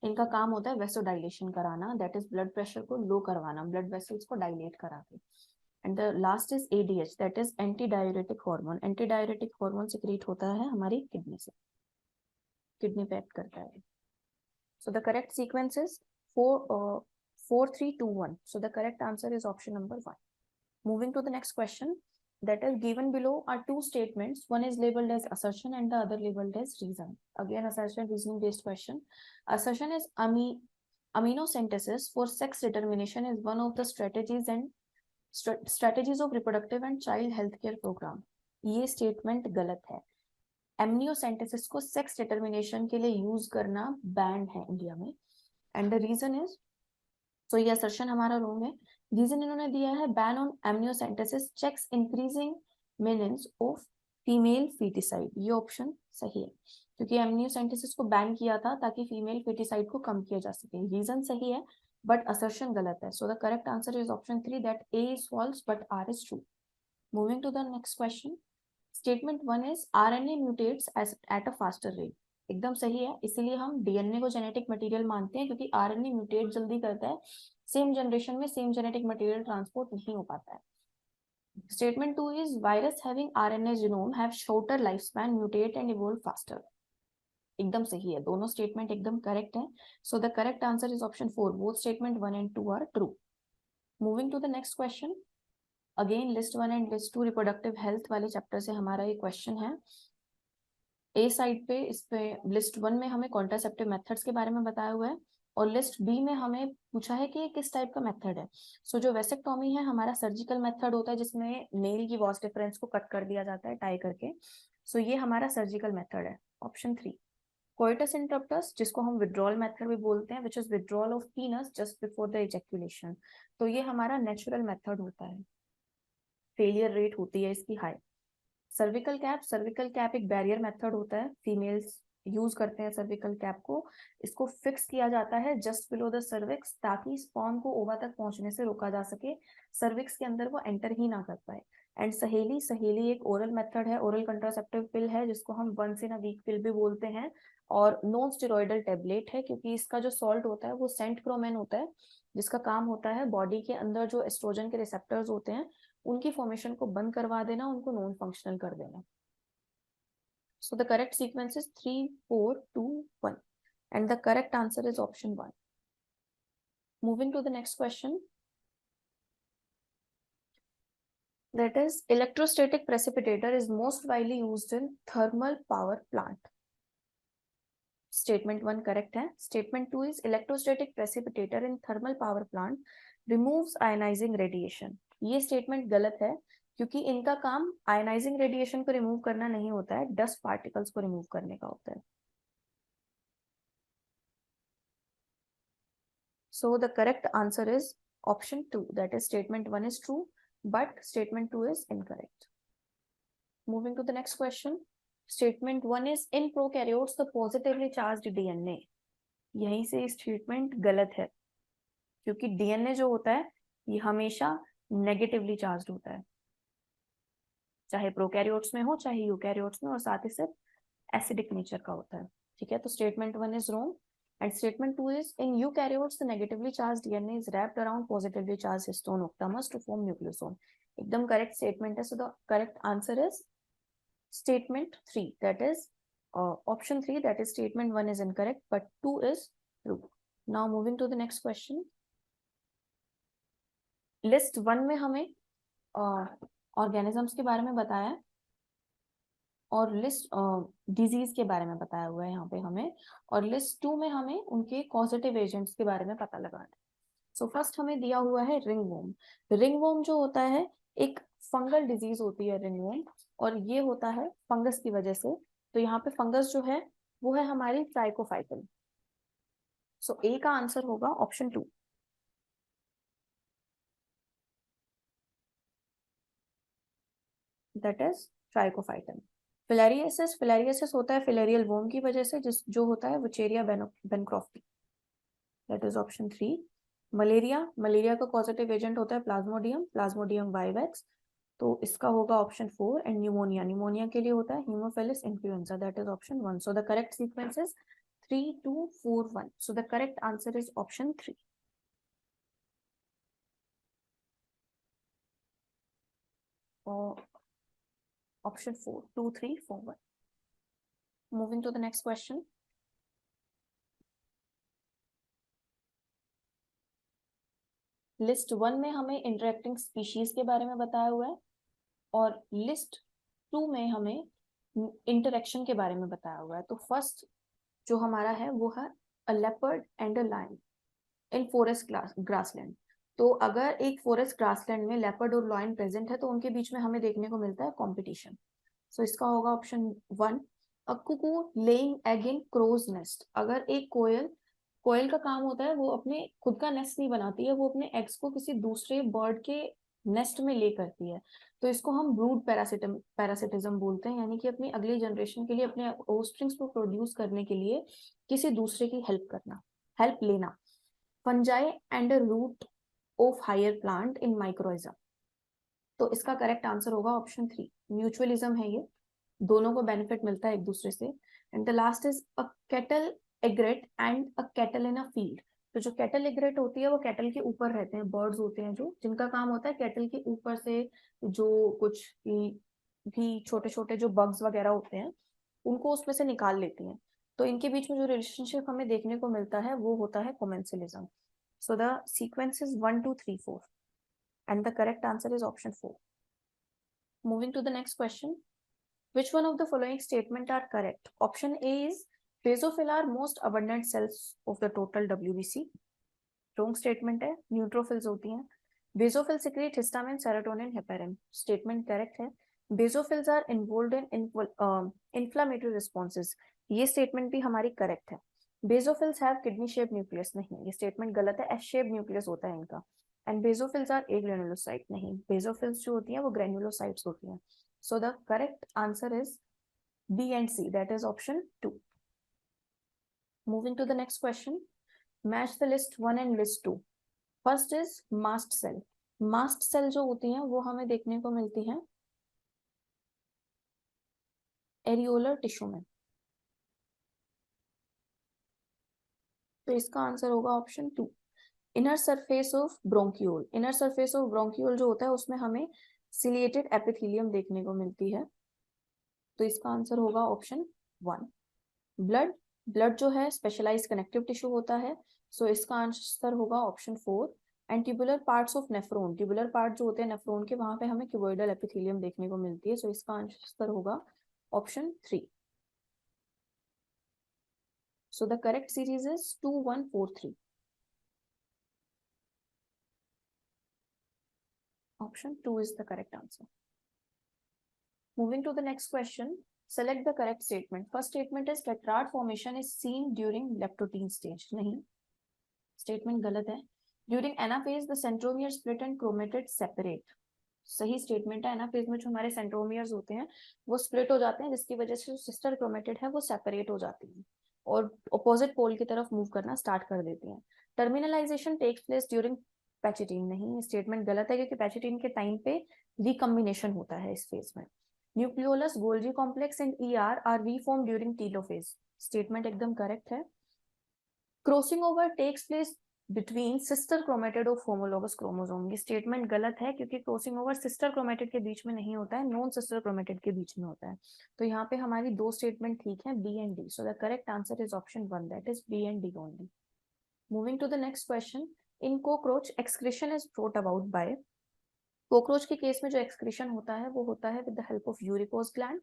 इनका काम होता है वेसोडाइलेशन कराना, दैट इज ब्लड प्रेशर को लो करवाना, ब्लड वेसल्स को डायलेट करा के। And the last is ADH that is anti diuretic hormone. Anti diuretic hormone secrete होता है हमारी किडनी से, किडनी पे एक्ट करता है। So the correct sequence is 4 3 2 1. So the correct answer is option number 1. Moving to the next question, that is given below are two statements. One is labeled as assertion and the other labeled as reason. Again, assertion reasoning based question. Assertion is aminosynthesis for sex determination is one of the strategies of reproductive and child healthcare program. ये statement गलत है। Amniocentesis को sex determination के लिए use करना band है India में। And the reason is, तो ये असर्शन हमारा रॉन्ग है। रीजन इन्होंने दिया है ban on amniocentesis checks increasing menace of female foeticide, ये ऑप्शन सही है, क्योंकि एमनियोसेंटेसिस को बैन किया था ताकि फीमेल फीटिसाइड को कम किया जा सके। रीजन सही है बट असर्शन गलत है। So the correct answer is option 3 that A is false but R is true. Moving to the next question. Statement 1 is RNA mutates at a faster rate. एकदम सही है, इसीलिए हम DNA को जेनेटिक मटेरियल मानते हैं, क्योंकि RNA म्यूटेट जल्दी करता है। सेम जनरेशन में सेम जेनेटिक मटेरियल ट्रांसपोर्ट नहीं हो पाता है। Statement 2 is virus having RNA genome have shorter lifespan, mutate and evolve faster. एकदम सही है, दोनों स्टेटमेंट एकदम करेक्ट है। So the correct answer is option 4, both statement 1 and 2 are true. Moving to the next question, again list 1 and list 2 reproductive health वाले chapter से हमारा ये क्वेश्चन है। ए साइड पे इस पे लिस्ट 1 में हमें कॉन्ट्रासेप्टिव मेथड्स के बारे में बताया हुआ है, और लिस्ट बी में हमें पूछा है कि ये किस टाइप का मेथड है। सो जो वेसेक्टोमी है हमारा सर्जिकल मेथड होता है, जिसमें नेल की वॉस डिफरेंस को कट कर दिया जाता है टाई करके। सो ये हमारा सर्जिकल मेथड है, ऑप्शन 3। कोइटस इंटरप्टस, जिसको हम विड्रॉल मेथड भी बोलते हैं, which is withdrawal of पीनस just before the ejaculation, तो ये हमारा नेचुरल मेथड होता है, फेलियर रेट होती है इसकी हाई। सर्विकल कैप एक बैरियर मेथड होता है, फीमेल्स यूज करते हैं सर्विकल कैप को। इसको फिक्स किया जाता है जस्ट बिलो द सर्विक्स, ताकि स्पर्म को ओवा तक पहुंचने से रोका जा सके, सर्विक्स के अंदर वो एंटर ही ना कर पाए। एंड सहेली एक ओरल मेथड है, ओरल कंट्रासेप्टिव पिल है, जिसको हम वंस इन अ वीक पिल भी बोलते हैं, और नॉन स्टेरॉइडल टेबलेट है, क्योंकि इसका जो सॉल्ट होता है वो सेंट क्रोमेन होता है, जिसका काम होता है बॉडी के अंदर जो एस्ट्रोजन के रिसेप्टर्स होते हैं उनकी फॉर्मेशन को बंद करवा देना, उनको नॉन फंक्शनल कर देना। So the correct sequence is 3 4 2 1 and the correct answer is option 1। Moving to the next question, that is electrostatic precipitator is most widely used in thermal power plant. Statement 1 correct है। Statement 2 is electrostatic precipitator in thermal power plant removes ionizing radiation. ये statement गलत है, क्योंकि इनका काम ionising radiation को remove करना नहीं होता है, डस्ट पार्टिकल्स को रिमूव करने का होता है। So the correct answer is option 2, that is statement 1 is true but statement 2 is incorrect. Moving to the next question, statement 1 is in prokaryotes the positively charged DNA. यहीं से statement गलत है, क्योंकि डीएनए जो होता है ये हमेशा नेगेटिवली चार्ज होता है, चाहे प्रोकैरियोट्स में हो चाहे यूकैरियोट्स में, और साथ ही सिर्फ एसिडिक नेचर का होता है। ठीक है, तो statement 1 is wrong and statement 2 is in eukaryotes the negatively charge DNA is wrapped around positively charge histone octamers to form nucleosome. एकदम करेक्ट स्टेटमेंट है। So the correct answer is statement 3, that is option 3, that is statement 1 is incorrect but 2 is true. Now moving to the next question, list 1 में हमें organisms के बारे में बताया है, और लिस्ट डिजीज के बारे में बताया हुआ है यहाँ पे हमें, और लिस्ट 2 में हमें उनके कॉजेटिव एजेंट्स के बारे में पता लगाना है। सो फर्स्ट हमें दिया हुआ है रिंगवॉर्म। रिंगवॉर्म जो होता है एक फंगल डिजीज होती है रिंगवॉर्म, और ये होता है फंगस की वजह से। तो यहाँ पे फंगस जो है वो है हमारी ट्राइकोफाइटल। सो ए का आंसर होगा ऑप्शन 2, दैट इज ट्राइकोफाइटल। फिलेरियसिस होता है फिलेरियल वर्म की वजह से, जिस जो होता है Wuchereria बेनक्रॉफ्टी, that is option 3। Malaria का पॉजिटिव एजेंट होता है प्लाज्मोडियम वाइवेक्स, तो इसका होगा ऑप्शन 4 एंड न्यूमोनिया, न्यूमोनिया के लिए होता है haemophilus influenzae, that is option 1. So the correct sequence is 3 2 4 1. So the correct answer is option 3. और option 4 2 3 4 1. Moving to the next question. List 1 में हमें इंटरेक्टिंग स्पीशीज के बारे में बताया हुआ है और लिस्ट 2 में हमें इंटरेक्शन के बारे में बताया हुआ है. तो फर्स्ट जो हमारा है वो है a leopard and a lion in forest grassland. तो अगर एक फॉरेस्ट ग्रासलैंड में लेपर्ड और लायन प्रेजेंट है तो उनके बीच में हमें देखने को मिलता है कॉम्पिटिशन. सो इसका होगा option 1. A cuckoo laying egg in crow's nest. अगर एक कोयल, कोयल का काम होता है वो अपने खुद का नेस्ट नहीं बनाती है, वो अपने एग्स को किसी दूसरे बर्ड के नेस्ट में ले करती है. तो इसको हम ब्रूड पैरासिटिज्म बोलते हैं, यानी कि अपनी अगली जनरेशन के लिए, अपने ऑफस्प्रिंग्स को प्रोड्यूस करने के लिए किसी दूसरे की हेल्प करना, हेल्प लेना. Fungi and a root of higher plant in mycorrhiza. तो इसका करेक्ट आंसर होगा ऑप्शन 3. म्यूचुअलिज्म है ये, दोनों को बेनिफिट मिलता है एक दूसरे से. And the last is a cattle एग्रेट and a cattle in a field. तो जो कैटल एग्रेट होती है वो कैटल के ऊपर रहते हैं, बर्ड्स होते हैं जो, जिनका काम होता है कैटल के ऊपर से जो कुछ भी छोटे छोटे जो बग्स वगैरह होते हैं उनको उसमें से निकाल लेती हैं. तो इनके बीच में जो रिलेशनशिप हमें देखने को मिलता है वो होता है commensalism. So the sequence is 1 2 3 4 and the correct answer is option 4. Moving to the next question. Which one of the following statement are correct? Option A is basophil are most abundant cells of the total WBC. Wrong statement है, neutrophils होती हैं. Basophil secrete histamine, serotonin, heparin. Statement correct है. Basophils are involved in inflammatory responses. ये statement भी हमारी correct है. Basophils have kidney shaped nucleus. नहीं, ये statement गलत है, S shaped nucleus होता है इनका. And basophils are agranulocyte. नहीं, basophils जो होती हैं वो granulocytes होती हैं. So the correct answer is B and C, that is option 2. Moving to the next question. Match the list 1 and list 2. First is mast cell. Mast cell जो होती हैं वो हमें देखने को मिलती हैं एरियोलर टिश्यू में. तो इसका आंसर होगा option 2. Inner surface of bronchiole. Inner surface of bronchiole जो होता है उसमें हमें सिलिएटेड एपिथेलियम देखने को मिलती है. तो इसका आंसर होगा ऑप्शन 1. ब्लड, ब्लड जो है स्पेशलाइज्ड कनेक्टिव टिश्यू होता है. सो इसका आंसर होगा option 4. And tubular parts of nephron, tubular part जो होते हैं नेफ्रॉन के, वहां पे हमें क्यूबॉइडल एपिथेलियम देखने को मिलती है. सो इसका आंसर होगा option 3. So the correct series is 2 1 4 3. Option 2 is the correct answer. Moving to the next question, select the correct statement. First statement is tetrad formation is seen during leptotene stage. नहीं, statement गलत है. During anaphase, the centromere split and chromatid separate. सही statement है. Anaphase में जो हमारे centromeres होते हैं वो स्प्लिट हो जाते हैं, जिसकी वजह से जो सिस्टर क्रोमेटिड है वो सेपरेट हो जाती है और अपोजिट पोल की तरफ मूव करना स्टार्ट कर देती हैं. Terminalization takes place during pachytene. नहीं, स्टेटमेंट गलत है क्योंकि पैचिटीन के टाइम पे रिकम्बिनेशन होता है इस फेज में. Nucleolus, Golgi complex and ER are reform during telophase. Statement एकदम करेक्ट है. Crossing over takes place between sister chromatid of homologous chromosome. ये स्टेटमेंट गलत है क्योंकि क्रॉसिंग ओवर सिस्टर क्रोमेटिड के बीच में नहीं होता है, नॉन सिस्टर क्रोमेटिड के बीच में होता है. तो यहाँ पे हमारी दो स्टेटमेंट ठीक है, B and D. So the correct answer is option 1, that is B and D only. Moving to the next question. In cockroach excretion is brought about by. Cockroach के केस में जो एक्सक्रीशन होता है वो होता है with the help of uricose gland,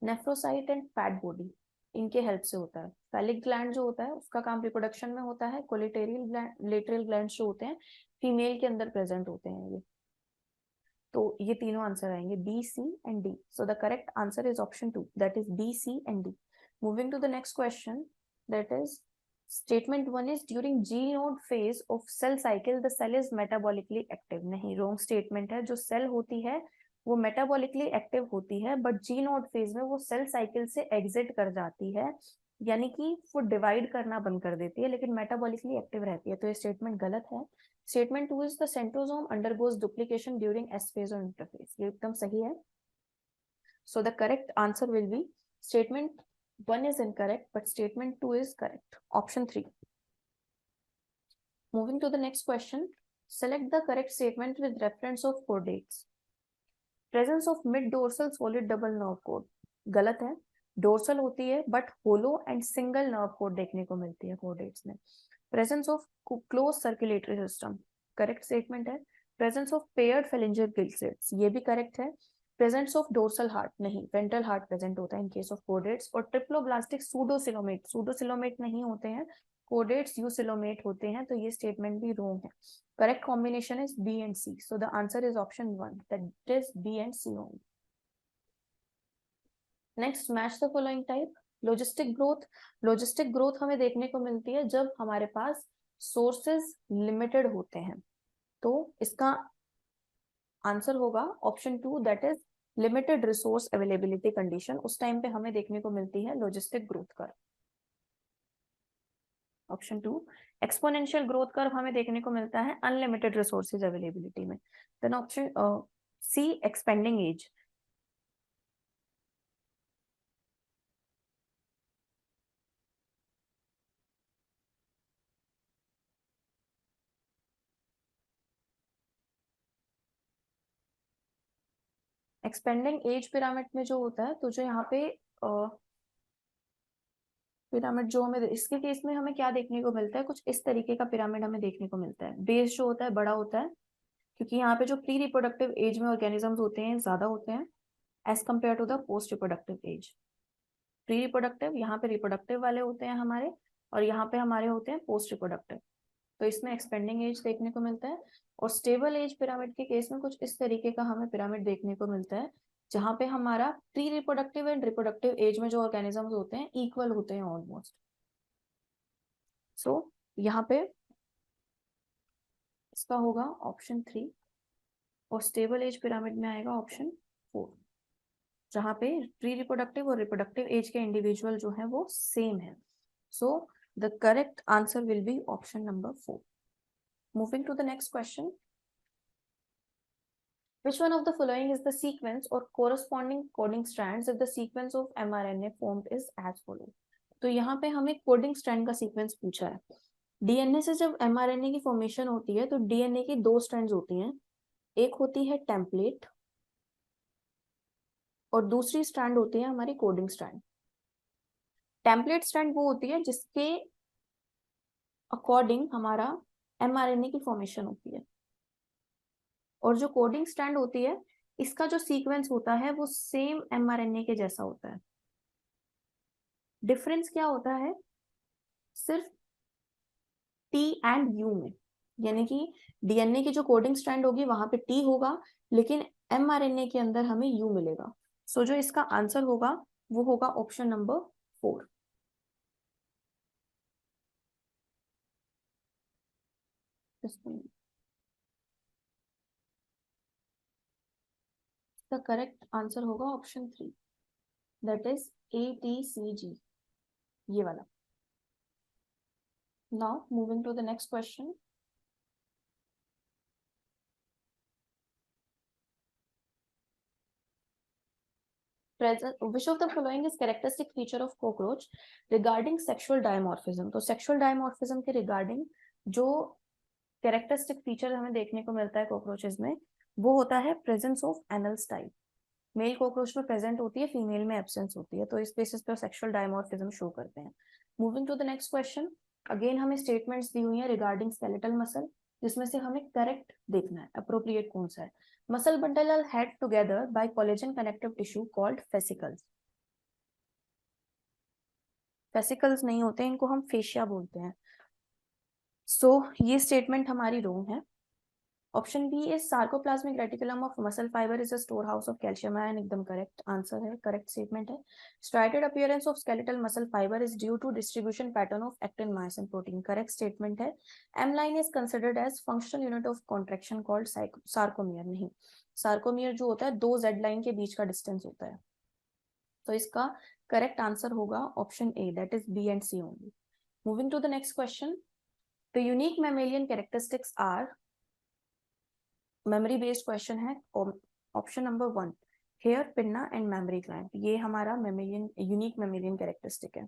nephrocyte and fat body. इनके help से होता है. फैलिक ग्लैंड जो होता है उसका काम रिप्रोडक्शन में होता है. कोलिटेरियल ग्लैंड, लेटरल ग्लैंड जो होते हैं फीमेल के अंदर प्रेजेंट होते हैं ये. तो ये तीनों आंसर आएंगे B, C and D. So the correct answer is option 2, that is B, C and D. Moving to the next question, that is statement 1 is during G node phase of cell cycle the cell is metabolically active. नहीं, wrong statement है. जो cell होती है वो metabolically active होती है but ji node phase में वो सेल साइकिल से एग्जिट कर जाती है, यानी कि वो डिवाइड करना बंद कर देती है लेकिन मेटाबॉलिकली एक्टिव रहती है. तो ये स्टेटमेंट गलत है Statement 2 is the centrosome undergoes duplication during S phase or interphase. ये एकदम सही है. So the correct answer will be statement 1 is incorrect, but statement 2 is correct. Option 3. Moving to the next question. Select the correct statement with reference of chordates. Presence of mid dorsal solid double nerve cord. गलत है. Dorsal होती है but hollow and single nerve cord देखने को मिलती है chordates में. Presence of close circulatory system correct statement है. Presence of paired pharyngeal gill slits ये भी करेक्ट है. प्रेजेंस ऑफ डोर्सल हार्ट नहीं, वेंट्रल हार्ट प्रेजेंट होता है इन केस ऑफ कोडेट्स. और ट्रिप्लोब्लास्टिक सूडोसिलोमेट नहीं होते हैं, कोडेट्स यूसिलोमेट होते हैं. तो ये स्टेटमेंट भी रॉन्ग है. Correct combination is B and C. So the answer is option 1, that is B and C only. Next, match the following type. Logistic growth. Logistic growth हमें देखने को मिलती है जब हमारे पास सोर्सेज लिमिटेड होते हैं. तो इसका आंसर होगा option 2, that is limited resource availability condition. उस टाइम पे हमें देखने को मिलती है logistic growth curve. Option 2. Exponential growth curve हमें देखने को मिलता है अनलिमिटेड रिसोर्सेज अवेलेबिलिटी में. Then option C, expanding age. Expanding age pyramid में जो होता है, तो जो यहाँ पे पिरामिड जो हमें इसके केस में हमें क्या देखने को मिलता है, कुछ इस तरीके का पिरामिड हमें देखने को मिलता है. बेस जो होता है बड़ा होता है क्योंकि यहाँ पे जो प्री रिप्रोडक्टिव एज में ऑर्गेनिजम्स होते हैं ज्यादा होते हैं age compare to the post reproductive age. Pre reproductive यहाँ पे रिप्रोडक्टिव वाले होते हैं हमारे, और यहाँ पे हमारे होते हैं पोस्ट रिप्रोडक्टिव. तो इसमें एक्सपेंडिंग एज देखने को मिलता है. और स्टेबल एज पिरामिड के केस में कुछ इस तरीके का हमें पिरामिड देखने को मिलता है जहां पे हमारा pre reproductive and reproductive age में जो ऑर्गेनिजम्स होते हैं इक्वल होते हैं ऑलमोस्ट. सो यहाँ पे इसका होगा ऑप्शन 3 और स्टेबल एज पिरामिड में आएगा ऑप्शन 4 जहां पे प्री रिप्रोडक्टिव और रिप्रोडक्टिव एज के इंडिविजुअल जो है वो सेम है. So the correct answer will be option number 4. Moving to the next question. Which one of the following is the sequence or corresponding coding strands if the sequence of mRNA formed is as follows? तो यहाँ पे हमें coding strand का sequence पूछा है. DNA से जब mRNA की फॉर्मेशन होती है तो डीएनए की 2 स्ट्रैंड्स होती हैं. एक होती है टेम्पलेट और दूसरी स्ट्रैंड होती है हमारी कोडिंग स्ट्रैंड. टेम्पलेट स्ट्रैंड वो होती है जिसके अकॉर्डिंग हमारा एमआरएनए की फॉर्मेशन होती है, और जो कोडिंग स्ट्रैंड होती है इसका जो सीक्वेंस होता है वो सेम एमआरएनए के जैसा होता है. डिफरेंस क्या होता है, सिर्फ टी एंड यू में. यानी कि डीएनए की जो कोडिंग स्ट्रैंड होगी वहां पे टी होगा, लेकिन एमआरएनए के अंदर हमें यू मिलेगा. सो जो इसका आंसर होगा वो होगा option number 4. The correct answer होगा ऑप्शन 3, दैट इज ATCG, ये वाला. Now moving to the next question. Which of the following is characteristic feature of cockroach regarding sexual dimorphism? तो sexual dimorphism के regarding जो characteristic feature हमें देखने को मिलता है cockroaches में वो होता है presence of anal style. Male cockroach में प्रेजेंट होती है, फीमेल में एब्सेंस होती है. तो इस बेसिस पे सेक्सुअल डायमॉर्फिज्म शो करते हैं. Moving to the next question. Again हमें स्टेटमेंट्स दी हुई है रिगार्डिंग स्केलेटल मसल, जिसमें से हमें करेक्ट देखना है अप्रोप्रिएट कौन सा है. Muscle bundle are held together by collagen connective tissue called fascicles. Fascicles नहीं होते, इनको हम फेशिया बोलते हैं. सो ये स्टेटमेंट हमारी रॉन्ग है. Option B is sarcoplasmic reticulum of muscle fibre is a store house of calcium ion, एकदम करेक्ट आंसर है, करेक्ट स्टेटमेंट है. Striated appearance of skeletal muscle fibre is due to distribution pattern of actin myosin protein, correct statement है. M line is considered as functional unit of contraction called sarcomere, नहीं, sarcomere जो होता है 2 Z line के बीच का distance होता है. तो इसका करेक्ट आंसर होगा option A, that is B and C only. Moving to the next question. The unique mammalian characteristics are, memory based question है, option number 1 hair, pinna and memory gland, ये हमारा mammalian unique mammalian characteristic है.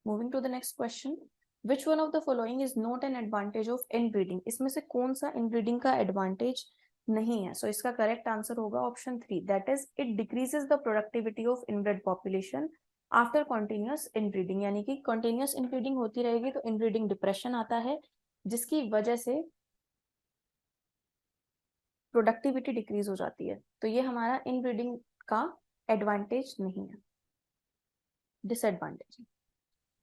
Moving to the next question, which one of the following is not an advantage of inbreeding, इसमें से कौन सा inbreeding का advantage नहीं है. सो इसका करेक्ट आंसर होगा option 3, that is it decreases the productivity of inbred population after continuous inbreeding, यानी कि कॉन्टिन्यूस इनब्रीडिंग होती रहेगी तो इनब्रीडिंग डिप्रेशन आता है, जिसकी वजह से प्रोडक्टिविटी डिक्रीज हो जाती है. तो ये हमारा इनब्रीडिंग का एडवांटेज नहीं है, disadvantage.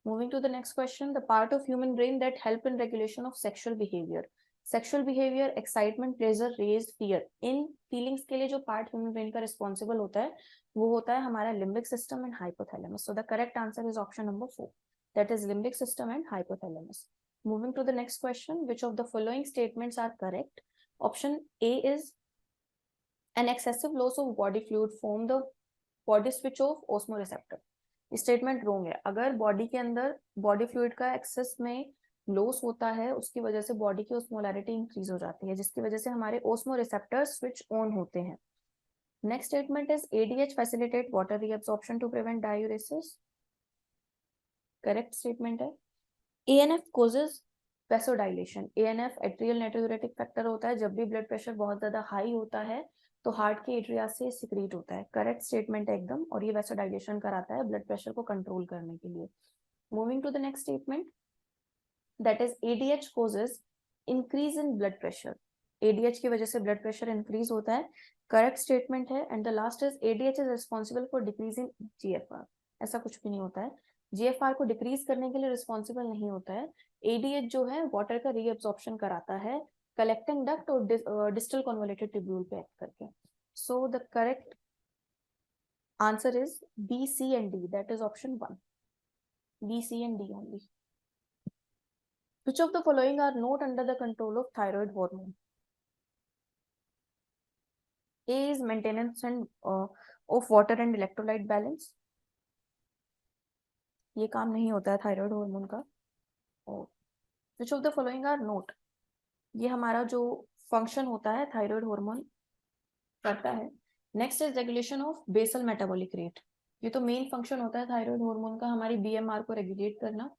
Moving to the next question, the part of human brain that help in regulation of sexual behavior. Sexual behavior, excitement, pleasure, rage, fear. In feelings के लिए जो part human brain का responsible होता है, वो होता है हमारा limbic system and hypothalamus. So the correct answer is option number 4. That is limbic system and hypothalamus. Moving to the next question, which of the following statements are correct? Option A is an excessive loss of body fluid form the body switch of osmoreceptor. Statement wrong है. अगर body के अंदर body fluid का excess में loss होता है, उसकी वजह से बॉडी की ओस्मोलैरिटी इंक्रीज हो जाती है, जिसकी वजह से हमारे ओस्मो रिसेप्टर स्विच ऑन होते हैं. Next statement is ADH facilitate water reabsorption to prevent diuresis. Correct statement है. ANF causes vasodilation. ANF atrial natriuretic factor होता है. जब भी ब्लड प्रेशर बहुत ज्यादा हाई होता है तो हार्ट के एट्रिया से सिक्रीट होता है. करेक्ट स्टेटमेंट है एकदम, और ये वैसोडाइलेशन कराता है ब्लड प्रेशर को कंट्रोल करने के लिए. Moving to the next statement, that is ADH causes increase in blood pressure. ADH की वजह से ब्लड प्रेशर इंक्रीज होता है. करेक्ट स्टेटमेंट है. And the last is ADH is responsible for decrease in GFR. ऐसा कुछ भी नहीं होता है. जीएफआर को डिक्रीज करने के लिए रिस्पॉन्सिबल नहीं होता है. एडीएच जो है वाटर का रीअब्सॉर्प्शन कराता है कलेक्टिंग डक्ट और डिस्टल कन्वोल्यूटेड ट्यूब्यूल पे एक्ट करके. सो the correct answer is B, C and D. That is option 1. B, C and D only. Which of the following are not under the control of thyroid hormone? A is maintenance and of water and electrolyte balance. ये काम नहीं होता है thyroid hormone का. Which of the following are not? ये हमारा जो function होता है थायराइड हार्मोन करता है. Next is regulation of basal metabolic rate. ये तो मेन फंक्शन होता है थायराइड हार्मोन का, हमारी बीएमआर को रेगुलेट करना.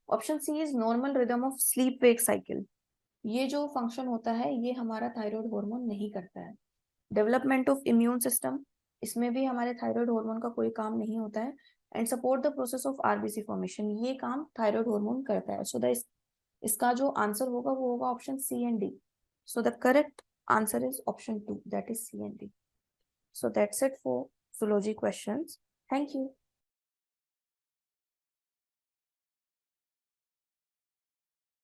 Option C is normal rhythm of sleep wake cycle. ये जो फंक्शन होता है ये हमारा थायराइड हार्मोन नहीं करता है. डेवलपमेंट ऑफ इम्यून सिस्टम, इसमें भी हमारे थायराइड हार्मोन का कोई काम नहीं होता है. And support the process of RBC formation, ये काम थायराइड हार्मोन करता है. सो इसका जो आंसर होगा वो होगा option C and D. So the correct answer is option 2, that is C and D. So that's it for zoology questions. Thank you.